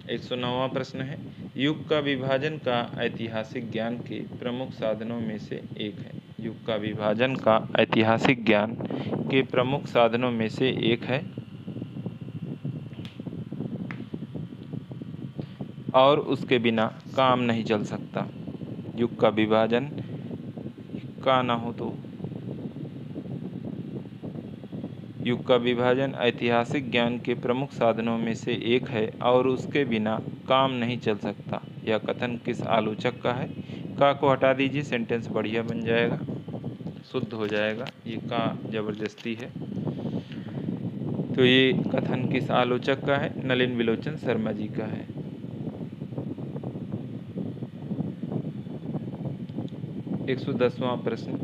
Speaker 1: 109वां प्रश्न है, युग का विभाजन का ऐतिहासिक ज्ञान के प्रमुख साधनों में से एक है। युग का विभाजन का ऐतिहासिक ज्ञान के प्रमुख साधनों में से एक है और उसके बिना काम नहीं चल सकता। युग का विभाजन का ना हो तो युग का विभाजन ऐतिहासिक ज्ञान के प्रमुख साधनों में से एक है और उसके बिना काम नहीं चल सकता। यह कथन किस आलोचक का है? का को हटा दीजिए, सेंटेंस बढ़िया बन जाएगा, शुद्ध हो जाएगा। ये का जबरदस्ती है। तो ये कथन किस आलोचक का है? नलिन विलोचन शर्मा जी का है। 110वां प्रश्न,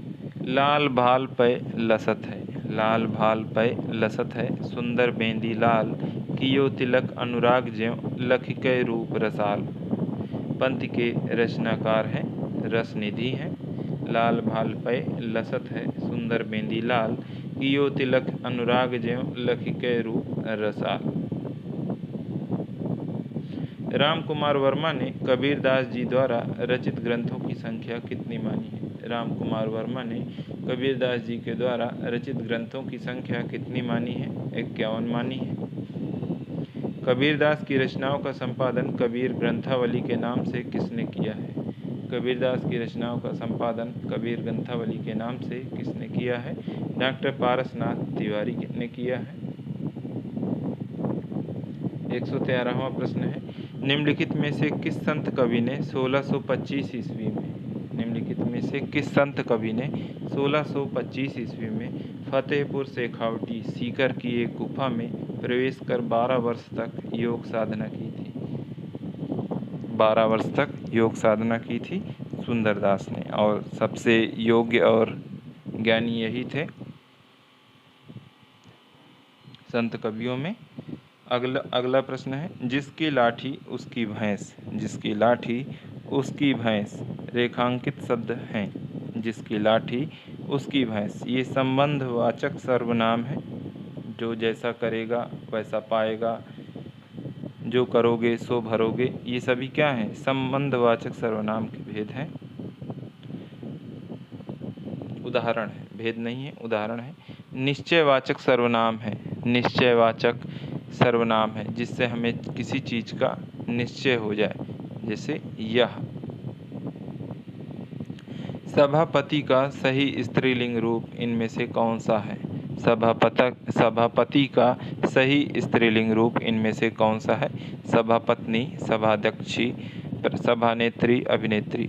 Speaker 1: लाल भाल पे लसत है। लाल भाल पे लसत है, सुंदर बेंदी लाल कियो तिलक अनुराग ज्यों लखिकै रूप रसाल। पंथ के रचनाकार हैं, रसनिधि हैं। लाल भाल पे लसत है, सुंदर बेंदी लाल कियो तिलक अनुराग ज्यों लखिकै रूप रसाल। राम कुमार वर्मा ने कबीरदास जी द्वारा रचित ग्रंथों की संख्या कितनी मानी है? राम कुमार वर्मा ने कबीरदास जी के द्वारा रचित ग्रंथों की संख्या कितनी मानी है? 51 मानी है। कबीरदास की रचनाओं का संपादन कबीर ग्रंथावली के नाम से किसने किया है? कबीरदास की रचनाओं का संपादन कबीर ग्रंथावली के नाम से किसने किया है? डॉक्टर पारसनाथ तिवारी ने किया है। 113वां प्रश्न है, निम्नलिखित में से किस संत कवि ने 1625 ईस्वी में निम्नलिखित में से किस संत कवि ने 1625 ईस्वी में फतेहपुर शेखावटी सीकर की एक गुफा में प्रवेश कर 12 वर्ष तक योग साधना की थी? 12 वर्ष तक योग साधना की थी सुंदरदास ने, और सबसे योग्य और ज्ञानी यही थे संत कवियों में। अगला प्रश्न है, जिसकी लाठी उसकी भैंस, जिसकी लाठी उसकी भैंस रेखांकित शब्द हैं। जिसकी लाठी उसकी भैंस, ये संबंधवाचक सर्वनाम है। जो जैसा करेगा वैसा पाएगा, जो करोगे सो भरोगे, ये सभी क्या हैं? संबंधवाचक सर्वनाम के भेद हैं। उदाहरण है, भेद नहीं है, उदाहरण है। निश्चयवाचक सर्वनाम है, निश्चयवाचक सर्वनाम है जिससे हमें किसी चीज का निश्चय हो जाए, जैसे यह। सभापति का सही स्त्रीलिंग रूप इनमें से कौन सा है? सभापति का सही स्त्रीलिंग रूप इनमें से कौन सा है? सभापत्नी, सभाध्यक्षी, सभानेत्री, अभिनेत्री।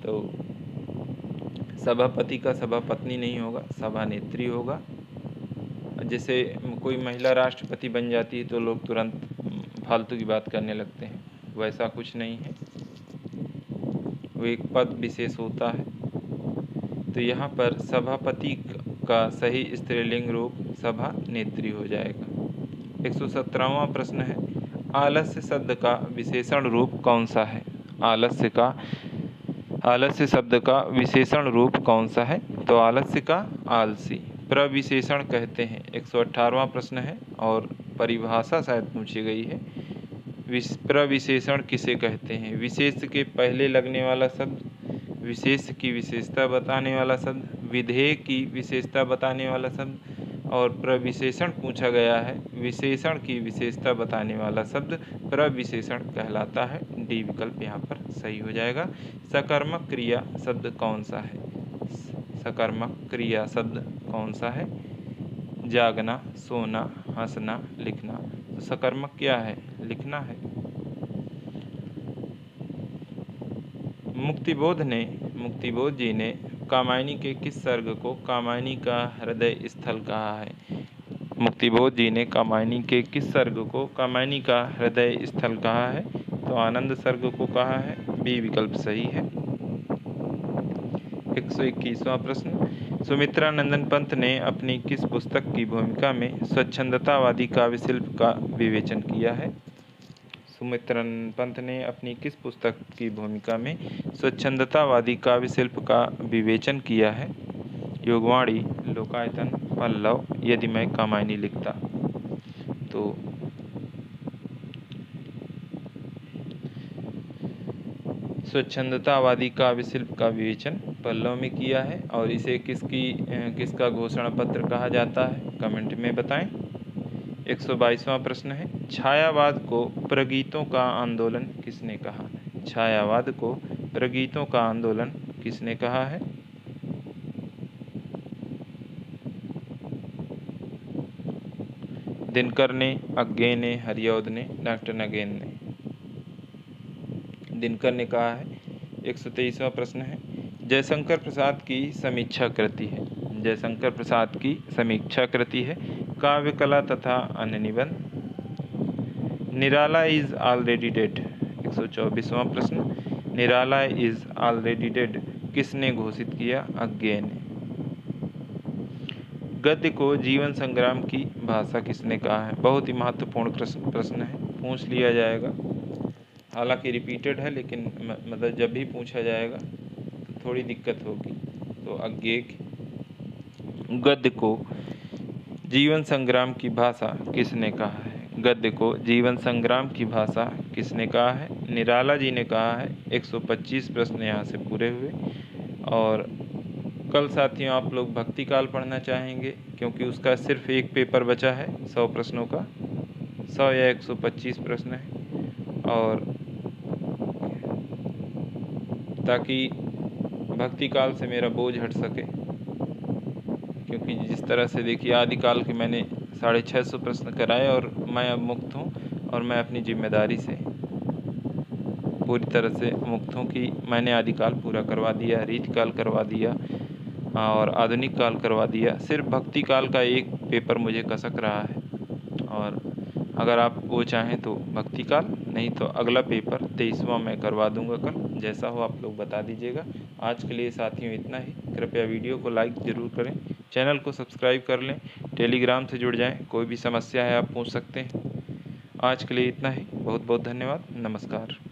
Speaker 1: तो सभापति का सभापत्नी नहीं होगा, सभानेत्री होगा। जैसे कोई महिला राष्ट्रपति बन जाती है तो लोग तुरंत फालतू की बात करने लगते हैं, वैसा कुछ नहीं है, वो एक पद विशेष होता है। तो यहाँ पर सभापति का सही स्त्रीलिंग रूप सभानेत्री हो जाएगा। 117वां प्रश्न है, आलस्य शब्द का विशेषण रूप कौन सा है? आलस्य शब्द का विशेषण रूप कौन सा है? तो आलस्य का आलसी। प्रविशेषण कहते हैं। 118वां प्रश्न है और परिभाषा शायद पूछी गई है। प्रविशेषण किसे कहते हैं? विशेष के पहले लगने वाला शब्द, विशेष की विशेषता बताने वाला शब्द, विधेय की विशेषता बताने वाला शब्द, और प्रविशेषण पूछा गया है, विशेषण की विशेषता बताने वाला शब्द प्रविशेषण कहलाता है। डी विकल्प यहाँ पर सही हो जाएगा। सकर्मक क्रिया शब्द कौन सा है? सकर्मक क्रिया शब्द कौन सा है? जागना, सोना, हंसना, लिखना। तो सकर्मक क्या है? लिखना है। मुक्तिबोध जी ने कामायनी के किस सर्ग को कामायनी का हृदय स्थल कहा है? मुक्तिबोध जी ने कामायनी के किस सर्ग को कामायनी का हृदय स्थल कहा है? तो आनंद सर्ग को कहा है। बी विकल्प सही है। 121वां प्रश्न, सुमित्रानंदन पंत ने अपनी किस पुस्तक की भूमिका में स्वच्छंदतावादी काव्य शिल्प का विवेचन किया है? सुमित्रानंदन पंत ने अपनी किस पुस्तक की भूमिका में स्वच्छंदतावादी काव्य शिल्प का विवेचन किया है? योगवाणी, लोकायतन, पल्लव, यदि मैं कामायनी लिखता। तो स्वच्छंदतावादी काव्य शिल्प का विवेचन पल्लव में किया है। और इसे किसका घोषणा पत्र कहा जाता है? कमेंट में बताएं। 122वां प्रश्न है, छायावाद को प्रगीतों का आंदोलन किसने कहा? छायावाद को प्रगीतों का आंदोलन किसने कहा है? दिनकर ने, अज्ञे ने, हरिऔध ने, डॉक्टर नगेन ने। दिनकर ने कहा है। 123वां प्रश्न है, जयशंकर प्रसाद की समीक्षा कृति है। जयशंकर प्रसाद की समीक्षा कृति है काव्य कला तथा अन्य निबंध। निराला इज ऑलरेडी डेड। 124वां प्रश्न, निराला इज ऑलरेडी डेड किसने घोषित किया? अज्ञे ने। गद्य को जीवन संग्राम की भाषा किसने कहा है? बहुत ही महत्वपूर्ण प्रश्न है, पूछ लिया जाएगा। हालांकि रिपीटेड है, लेकिन मतलब जब भी पूछा जाएगा तो थोड़ी दिक्कत होगी। तो अज्ञे गद्य को जीवन संग्राम की भाषा किसने कहा है? गद्य को जीवन संग्राम की भाषा किसने कहा है? निराला जी ने कहा है। 125 प्रश्न यहाँ से पूरे हुए। और कल साथियों आप लोग भक्ति काल पढ़ना चाहेंगे, क्योंकि उसका सिर्फ एक पेपर बचा है 100 प्रश्नों का, 100 या 125 प्रश्न है। और ताकि भक्ति काल से मेरा बोझ हट सके, क्योंकि जिस तरह से देखिए आदिकाल के मैंने 650 प्रश्न कराए और मैं अब मुक्त हूँ, और मैं अपनी जिम्मेदारी से पूरी तरह से मुक्त हूँ कि मैंने आदिकाल पूरा करवा दिया, रीतिकाल करवा दिया और आधुनिक काल करवा दिया। सिर्फ भक्ति काल का एक पेपर मुझे कसक रहा है, और अगर आप वो चाहें तो भक्ति काल, नहीं तो अगला पेपर 23वां मैं करवा दूंगा कल। जैसा हो आप लोग बता दीजिएगा। आज के लिए साथियों इतना ही। कृपया वीडियो को लाइक ज़रूर करें, चैनल को सब्सक्राइब कर लें, टेलीग्राम से जुड़ जाएं। कोई भी समस्या है आप पूछ सकते हैं। आज के लिए इतना ही। बहुत बहुत धन्यवाद। नमस्कार।